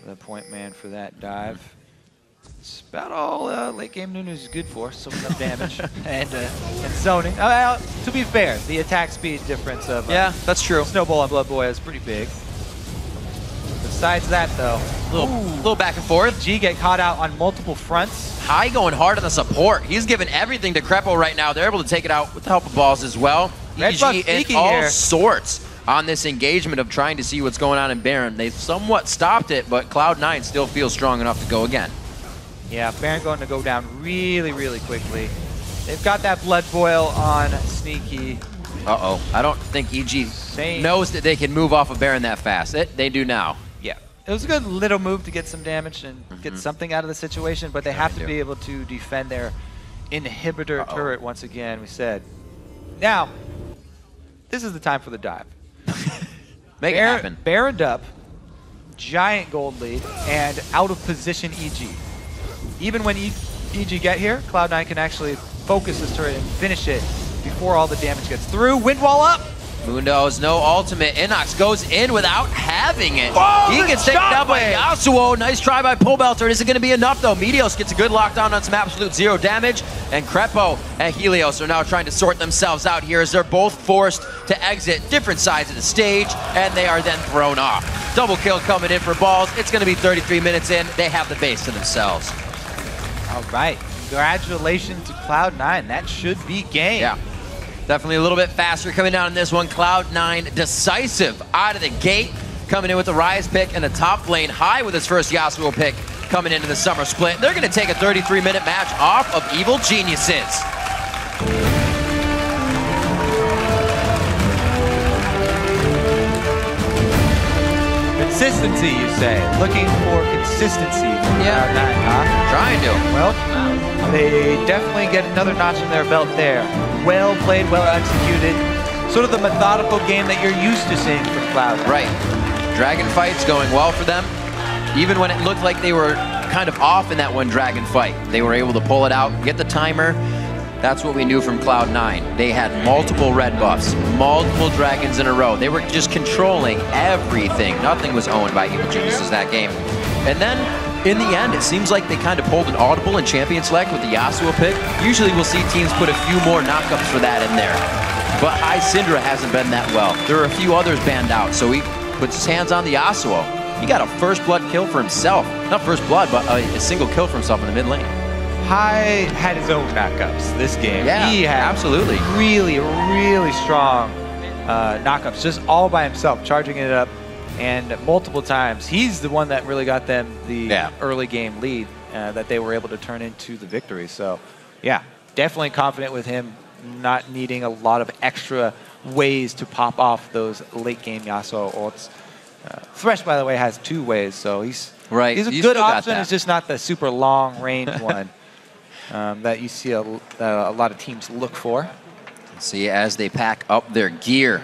Speaker 2: the point man for that dive. It's about all late game Nunu's good for, soaking up damage and zoning. To be fair, the attack speed difference of
Speaker 1: Yeah, that's true.
Speaker 2: Snowball and Blood Boy is pretty big. Besides that, though,
Speaker 1: Little back and forth.
Speaker 2: G get caught out on multiple fronts.
Speaker 1: High going hard on the support. He's giving everything to Krepo right now. They're able to take it out with the help of balls as well.
Speaker 2: Red buff
Speaker 1: EG in
Speaker 2: sneaky
Speaker 1: all
Speaker 2: here.
Speaker 1: sorts on this engagement of trying to see what's going on in Baron. They somewhat stopped it, but Cloud9 still feels strong enough to go again.
Speaker 2: Yeah, Baron going to go down really, really quickly. They've got that blood boil on Sneaky.
Speaker 1: Uh-oh. I don't think EG
Speaker 2: Same.
Speaker 1: knows that they can move off of Baron that fast. They do now.
Speaker 2: Yeah, it was a good little move to get some damage and get something out of the situation, but they have to be able to defend their inhibitor turret once again, we said. Now, this is the time for the dive.
Speaker 1: Make it happen.
Speaker 2: Baroned up, giant gold lead, and out of position EG. Even when EG get here, Cloud9 can actually focus this turret and finish it before all the damage gets through. Wind wall up!
Speaker 1: Mundo's no ultimate. Innox goes in without having it.
Speaker 2: Oh,
Speaker 1: He
Speaker 2: the
Speaker 1: gets taken down by
Speaker 2: shockwave!
Speaker 1: Yasuo. Nice try by Pobelter. Is it going to be enough, though? Meteos gets a good lockdown on some absolute 0 damage. And Krepo and Helios are now trying to sort themselves out here as they're both forced to exit different sides of the stage, and they are then thrown off. Double kill coming in for balls. It's going to be 33 minutes in. They have the base to themselves.
Speaker 2: All right, congratulations to Cloud9. That should be game.
Speaker 1: Yeah. Definitely a little bit faster coming down in this one. Cloud9 decisive out of the gate, coming in with the Rise pick and the top lane. High with his first Yasuo pick coming into the summer split. They're going to take a 33-minute match off of Evil Geniuses.
Speaker 2: Consistency, you say. Looking for consistency from Cloud9, huh?
Speaker 1: Trying to.
Speaker 2: Well, they definitely get another notch in their belt there. Well played, well executed. Sort of the methodical game that you're used to seeing from Cloud9.
Speaker 1: Right. Dragon fight's going well for them. Even when it looked like they were kind of off in that one dragon fight, they were able to pull it out, get the timer. That's what we knew from Cloud9. They had multiple red buffs, multiple dragons in a row. They were just controlling everything. Nothing was owned by Evil Geniuses that game. And then, in the end, it seems like they kind of pulled an audible in Champion Select with the Yasuo pick. Usually we'll see teams put a few more knockups for that in there. But High Syndra hasn't been that well. There are a few others banned out, so he puts his hands on the Yasuo. He got a first blood kill for himself. Not first blood, but a single kill for himself in the mid lane.
Speaker 2: High had his own knockups this game.
Speaker 1: Yeah,
Speaker 2: he had
Speaker 1: absolutely.
Speaker 2: really, really strong knockups, just all by himself, charging it up, and multiple times. He's the one that really got them the early game lead that they were able to turn into the victory. So, yeah, definitely confident with him not needing a lot of extra ways to pop off those late game Yasuo ults. Thresh, by the way, has 2 ways, so he's
Speaker 1: right.
Speaker 2: He's a good option. It's just not the super long range one. That you see a lot of teams look for.
Speaker 1: See, as they pack up their gear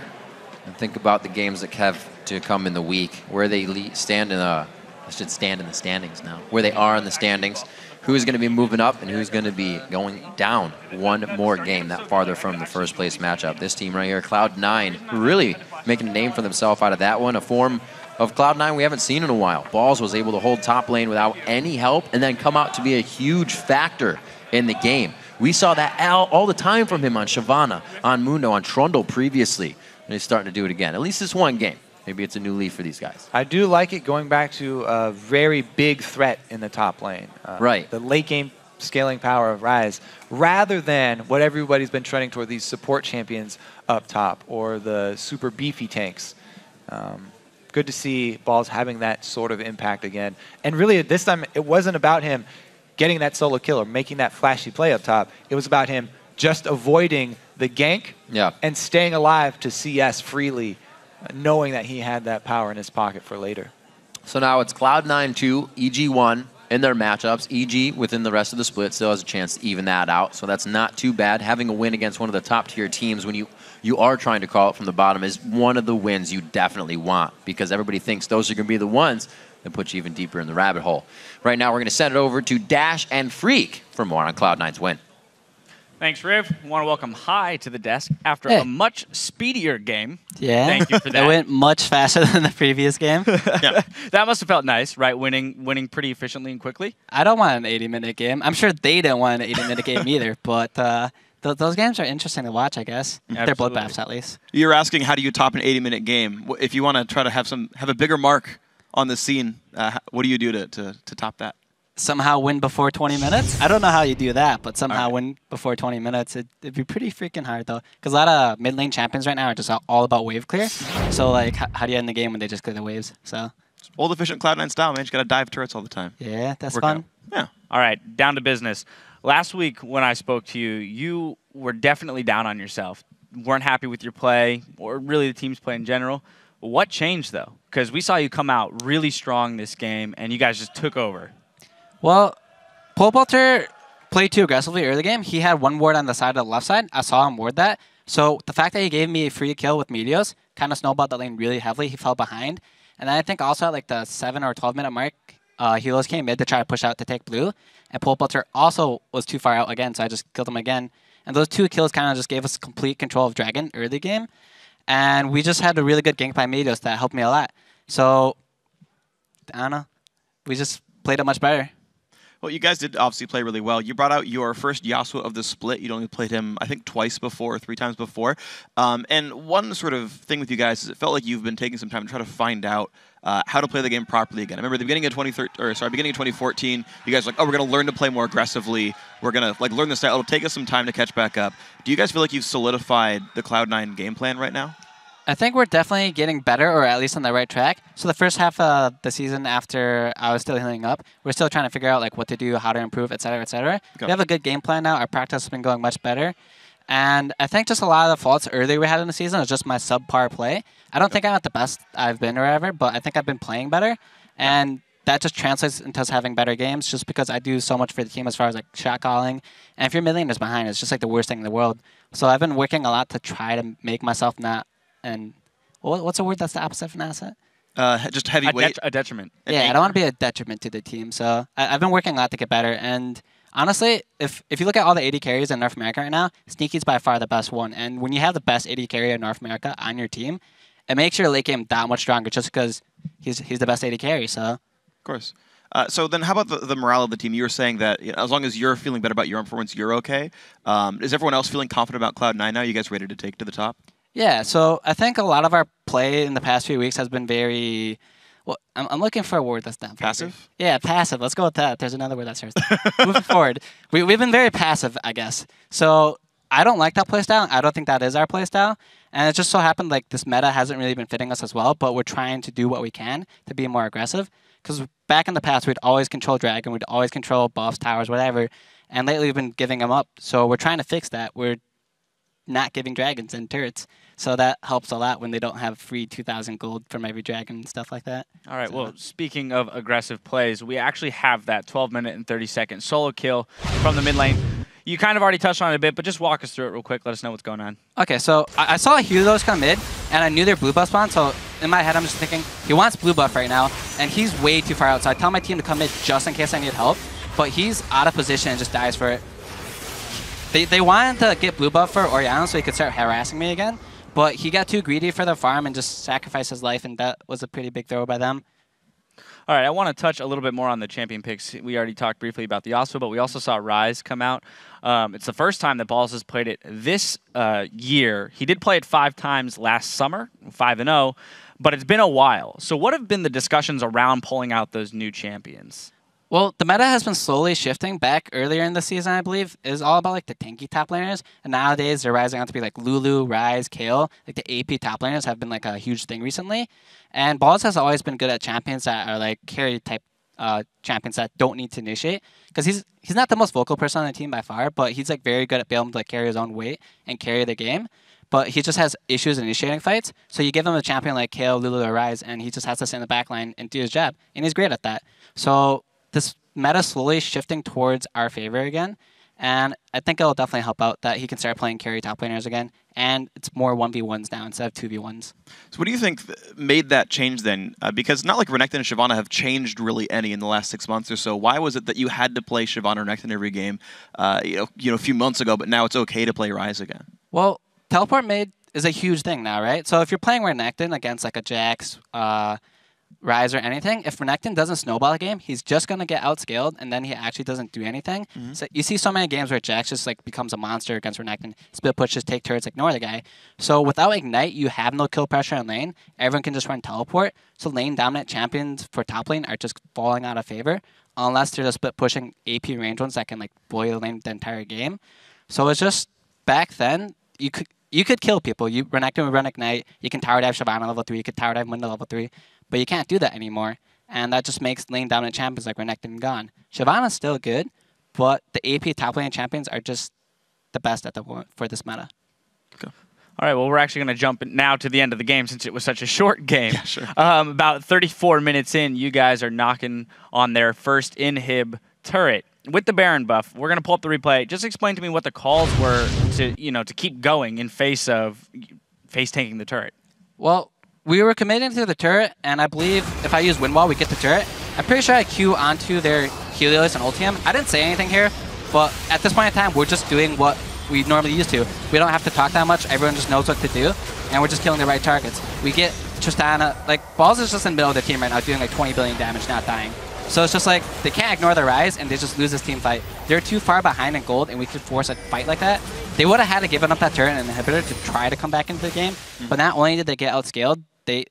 Speaker 1: and think about the games that have to come in the week, where they stand in I should stand in the standings now, where they are in the standings, who's going to be moving up and who's going to be going down one more game that farther from the first place matchup. This team right here, Cloud9, really making a name for themselves out of that one, a form of Cloud9 we haven't seen in a while. Balls was able to hold top lane without any help and then come out to be a huge factor in the game. We saw that all the time from him on Shyvana, on Mundo, on Trundle previously. And he's starting to do it again. At least this one game. Maybe it's a new leaf for these guys.
Speaker 2: I do like it going back to a very big threat in the top lane.
Speaker 1: Right.
Speaker 2: The late game scaling power of Ryze, rather than what everybody's been trending toward, these support champions up top or the super beefy tanks. Good to see Balls having that sort of impact again. And really, this time, it wasn't about him getting that solo kill or making that flashy play up top. It was about him just avoiding the gank and staying alive to CS freely, knowing that he had that power in his pocket for later.
Speaker 1: So now it's Cloud9 2, EG 1 in their matchups. EG within the rest of the split still has a chance to even that out, so that's not too bad. Having a win against one of the top tier teams when you are trying to call it from the bottom is one of the wins you definitely want, because everybody thinks those are going to be the ones that put you even deeper in the rabbit hole. Right now we're going to send it over to Dash and Freak for more on Cloud9's win.
Speaker 8: Thanks, Riv. I want to welcome Hi to the desk after a much speedier game.
Speaker 9: Yeah.
Speaker 8: Thank you for that.
Speaker 9: It went much faster than the previous game.
Speaker 8: That must have felt nice, right? Winning pretty efficiently and quickly.
Speaker 9: I don't want an 80-minute game. I'm sure they didn't want an 80-minute game either, but those games are interesting to watch, I guess. They're bloodbaths, at least.
Speaker 10: You're asking how do you top an 80-minute game? If you want to try to have a bigger mark on the scene, what do you do to top that?
Speaker 9: Somehow win before 20 minutes? I don't know how you do that, but somehow win before 20 minutes. It'd be pretty freaking hard, though. Because a lot of mid-lane champions right now are just all about wave clear. So, like, how do you end the game when they just clear the waves? So,
Speaker 10: old efficient Cloud9 style, man. You got to dive turrets all the time.
Speaker 9: Yeah, that's fun.
Speaker 10: Yeah.
Speaker 8: All right, down to business. Last week when I spoke to you, you were definitely down on yourself. Weren't happy with your play, or really the team's play in general. What changed, though? Because we saw you come out really strong this game, and you guys just took over.
Speaker 9: Well, Pobelter played too aggressively early game. He had one ward on the side of the left side. I saw him ward that. So the fact that he gave me a free kill with Meteos kind of snowballed the lane really heavily. He fell behind. And then I think also at like the 7 or 12 minute mark, Helios came mid to try to push out to take blue. And Pobelter also was too far out again, so I just killed him again. And those 2 kills kind of just gave us complete control of Dragon early game. And we just had a really good gank by Meteos that helped me a lot. So, I don't know. We just played it much better.
Speaker 10: Well, you guys did obviously play really well. You brought out your first Yasuo of the split. You'd only played him, I think, twice before, or 3 times before. And one sort of thing with you guys is it felt like you've been taking some time to try to find out how to play the game properly again. I remember at the beginning of 2014, you guys were like, oh, we're going to learn to play more aggressively. We're going to like learn the style. It'll take us some time to catch back up. Do you guys feel like you've solidified the Cloud9 game plan right now?
Speaker 9: I think we're definitely getting better, or at least on the right track. So the first half of the season, after I was still healing up, we're still trying to figure out like what to do, how to improve, et cetera, et cetera. Okay. We have a good game plan now. Our practice has been going much better. And I think just a lot of the faults earlier we had in the season is just my subpar play. I don't think I'm at the best I've been or ever, but I think I've been playing better. And that just translates into us having better games just because I do so much for the team as far as like shot calling. And if your mid laners behind, it's just like the worst thing in the world. So I've been working a lot to try to make myself not and what's a word that's the opposite of an asset?
Speaker 10: Just heavyweight.
Speaker 8: A detriment.
Speaker 9: Yeah, I don't want to be a detriment to the team. So I've been working a lot to get better. And honestly, if you look at all the AD carries in North America right now, Sneaky's by far the best one. And when you have the best AD carry in North America on your team, it makes your late game that much stronger just because he's the best AD carry. So. Of
Speaker 10: course. So then how about the morale of the team? You were saying that as long as you're feeling better about your own performance, you're okay. Is everyone else feeling confident about Cloud9 now? You guys ready to take to the top?
Speaker 9: Yeah, so I think a lot of our play in the past few weeks has been very, well, I'm looking for a word that's not
Speaker 10: passive.
Speaker 9: Yeah, passive. Let's go with that. There's another word that starts. Moving forward, we've been very passive, I guess. So I don't like that playstyle. I don't think that is our playstyle. And it just so happened like this meta hasn't really been fitting us as well, but we're trying to do what we can to be more aggressive. Because back in the past, we'd always control Dragon, we'd always control buffs, towers, whatever. And lately we've been giving them up. So we're trying to fix that. We're not giving dragons and turrets. So that helps a lot when they don't have free 2,000 gold from every dragon and stuff like that.
Speaker 8: All right, well, speaking of aggressive plays, we actually have that 12-minute and 30-second solo kill from the mid lane. You kind of already touched on it a bit, but just walk us through it real quick. Let us know what's going on.
Speaker 9: Okay, so I saw Helios come mid, and I knew their blue buff spawn, so in my head I'm just thinking, he wants blue buff right now, and he's way too far out, so I tell my team to come mid just in case I need help, but he's out of position and just dies for it. They wanted to get blue buff for Oriana so he could start harassing me again, but he got too greedy for the farm and just sacrificed his life, and that was a pretty big throw by them.
Speaker 8: All right, I want to touch a little bit more on the champion picks. We already talked briefly about the Yasuo, but we also saw Ryze come out. It's the first time that Balls has played it this year. He did play it 5 times last summer, 5-0, but it's been a while. So what have been the discussions around pulling out those new champions?
Speaker 9: Well, the meta has been slowly shifting back earlier in the season, I believe. It was all about like the tanky top laners, and nowadays they're rising out to be like Lulu, Ryze, Kayle. Like the AP top laners have been like a huge thing recently. And Balls has always been good at champions that are like carry type champions that don't need to initiate. Because he's not the most vocal person on the team by far, but he's like very good at being able to like carry his own weight and carry the game. But he just has issues initiating fights. So you give him a champion like Kayle, Lulu, or Ryze, and he just has to sit in the back line and do his job. And he's great at that. So this meta slowly shifting towards our favor again, and I think it'll definitely help out that he can start playing carry top laners again, and it's more 1v1s now instead of 2v1s.
Speaker 10: So what do you think made that change then? Because not like Renekton and Shyvana have changed really any in the last 6 months or so. Why was it that you had to play Shyvana or Renekton every game a few months ago, but now it's okay to play Ryze again?
Speaker 9: Well, teleport mid is a huge thing now, right? So if you're playing Renekton against like a Jax, Ryze or anything, if Renekton doesn't snowball a game, he's just going to get outscaled, and then he actually doesn't do anything. So you see so many games where Jax just like becomes a monster against Renekton, split pushes, take turrets, ignore the guy. So without Ignite, you have no kill pressure in lane. Everyone can just run teleport. So lane dominant champions for top lane are just falling out of favor, unless they're just split pushing AP range ones that can like bully the lane the entire game. So it's just, back then, you could kill people. Renekton would run Ignite, you can tower dive Shyvana level 3, you could tower dive Mundo level 3, but you can't do that anymore. And that just makes lane dominant champions like Renekton gone. Shyvana's still good, but the AP top lane champions are just the best at the moment for this meta.
Speaker 10: Okay.
Speaker 8: All right, well, we're actually going to jump now to the end of the game since it was such a short game.
Speaker 10: Yeah, sure.
Speaker 8: About 34 minutes in, you guys are knocking on their first inhib turret. With the Baron buff, we're going to pull up the replay. Just explain to me what the calls were to keep going in face tanking the turret.
Speaker 9: Well, we were committing to the turret, and I believe if I use Wind Wall, we get the turret. I'm pretty sure I Q onto their Helios and Ultium. I didn't say anything here, but at this point in time, we're just doing what we normally used to. We don't have to talk that much. Everyone just knows what to do, and we're just killing the right targets. We get Tristana. Like, Balls is just in the middle of the team right now, doing like 20 billion damage, not dying. So it's just like, they can't ignore the Ryze, and they just lose this team fight. They're too far behind in gold, and we could force a fight like that. They would have had to give up that turret and inhibitor to try to come back into the game, but not only did they get outscaled, that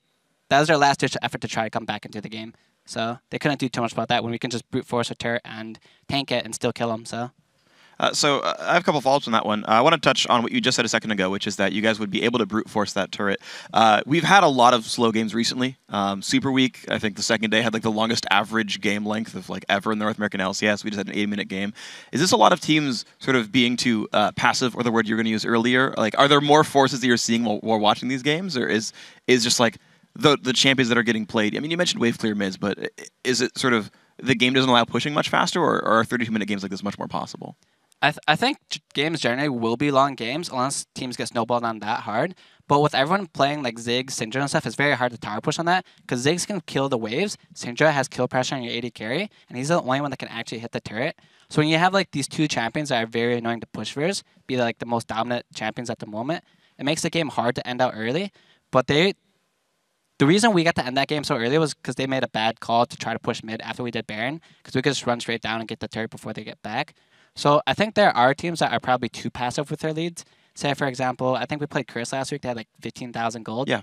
Speaker 9: was their last-ditch effort to try to come back into the game. So they couldn't do too much about that when we can just brute force a turret and tank it and still kill them. So
Speaker 10: I have a couple follow-ups on that one. I want to touch on what you just said a second ago, which is that you guys would be able to brute force that turret. We've had a lot of slow games recently. Super Week, I think the second day, had like the longest average game length of like ever in the North American LCS. We just had an 80-minute game. Is this a lot of teams sort of being too passive, or the word you're going to use earlier? Like, are there more forces that you're seeing while watching these games, or is just like the champions that are getting played? I mean, you mentioned wave clear mids, but is it sort of the game doesn't allow pushing much faster, or are 32-minute games like this much more possible?
Speaker 9: I think games generally will be long games unless teams get snowballed on that hard. But with everyone playing like Ziggs, Syndra and stuff, it's very hard to tower push on that because Ziggs can kill the waves. Syndra has kill pressure on your AD carry, and he's the only one that can actually hit the turret. So when you have like these two champions that are very annoying to push versus, be like the most dominant champions at the moment, it makes the game hard to end out early. But the reason we got to end that game so early was because they made a bad call to try to push mid after we did Baron, because we could just run straight down and get the turret before they get back. So I think there are teams that are probably too passive with their leads. Say, for example, I think we played Curse last week. They had like 15,000 gold.
Speaker 10: Yeah.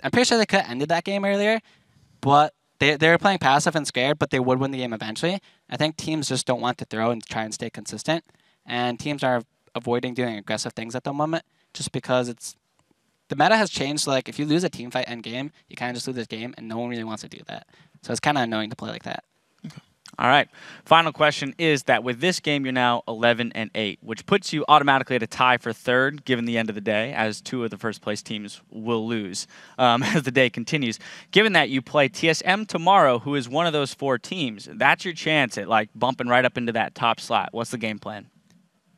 Speaker 9: I'm pretty sure they could have ended that game earlier, but they were playing passive and scared, but they would win the game eventually. I think teams just don't want to throw and try and stay consistent, and teams are avoiding doing aggressive things at the moment just because the meta has changed. So like if you lose a team fight end game, you kind of just lose this game, and no one really wants to do that. So it's kind of annoying to play like that.
Speaker 10: Okay.
Speaker 8: All right. Final question is that with this game, you're now 11-8, which puts you automatically at a tie for third, given the end of the day, as two of the first place teams will lose as the day continues. Given that you play TSM tomorrow, who is one of those four teams, that's your chance at like bumping right up into that top slot. What's the game plan?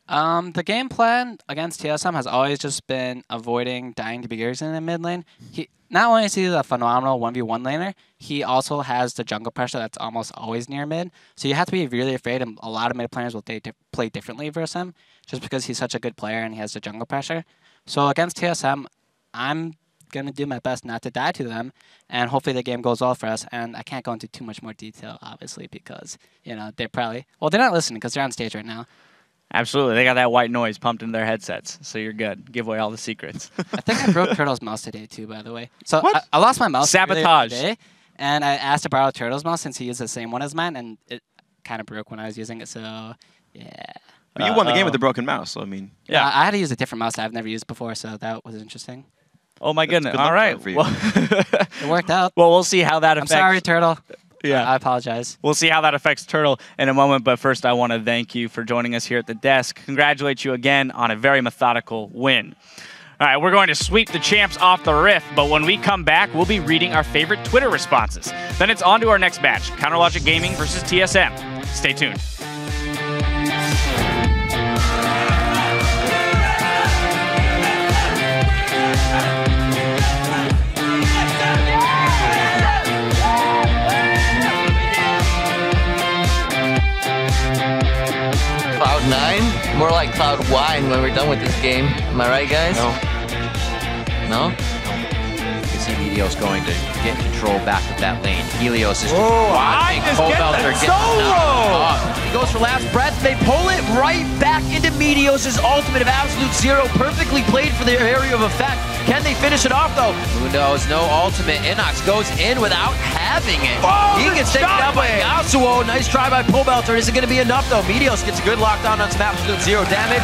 Speaker 9: The game plan against TSM has always just been avoiding dying to beginners in the mid lane. Not only is he a phenomenal 1v1 laner, he also has the jungle pressure that's almost always near mid. So you have to be really afraid, and a lot of mid players will play differently versus him, just because he's such a good player and he has the jungle pressure. So against TSM, I'm going to do my best not to die to them, and hopefully the game goes well for us. And I can't go into too much more detail, obviously, because, you know, they're probably, well, they're not listening because they're on stage right now.
Speaker 8: Absolutely. They got that white noise pumped into their headsets, so you're good. Give away all the secrets.
Speaker 9: I think I broke Turtle's mouse today, too, by the way. So I lost my mouse
Speaker 8: Sabotage.
Speaker 9: today, and I asked to borrow Turtle's mouse since he used the same one as mine, and it kind of broke when I was using it, so yeah.
Speaker 10: But you won the game with the broken mouse, so I mean.
Speaker 9: Yeah, I had to use a different mouse I've never used before, so that was interesting.
Speaker 8: Oh, my goodness. All right.
Speaker 10: Well,
Speaker 9: it worked out.
Speaker 8: Well, we'll see how that affects.
Speaker 9: I'm sorry, Turtle.
Speaker 8: Yeah.
Speaker 9: I apologize.
Speaker 8: We'll see how that affects Turtle in a moment, but first I want to thank you for joining us here at the desk. Congratulate you again on a very methodical win. All right, we're going to sweep the champs off the riff, but when we come back, we'll be reading our favorite Twitter responses. Then it's on to our next match, CounterLogic Gaming versus TSM. Stay tuned.
Speaker 11: Cloud9? More like Cloud Wine when we're done with this game. Am I right, guys?
Speaker 1: No.
Speaker 11: No?
Speaker 1: You can see Meteos going to get control back of that lane. Helios is just
Speaker 8: watching
Speaker 1: Pobelter get
Speaker 8: solo!
Speaker 1: He goes for last breath. They pull it right back into Meteos' ultimate of absolute zero. Perfectly played for their area of effect. Can they finish it off, though? Who knows? No ultimate. Innox goes in without having it. He gets taken down by Yasuo. Nice try by Pobelter. Is it going to be enough, though? Meteos gets a good lockdown on some absolute zero damage.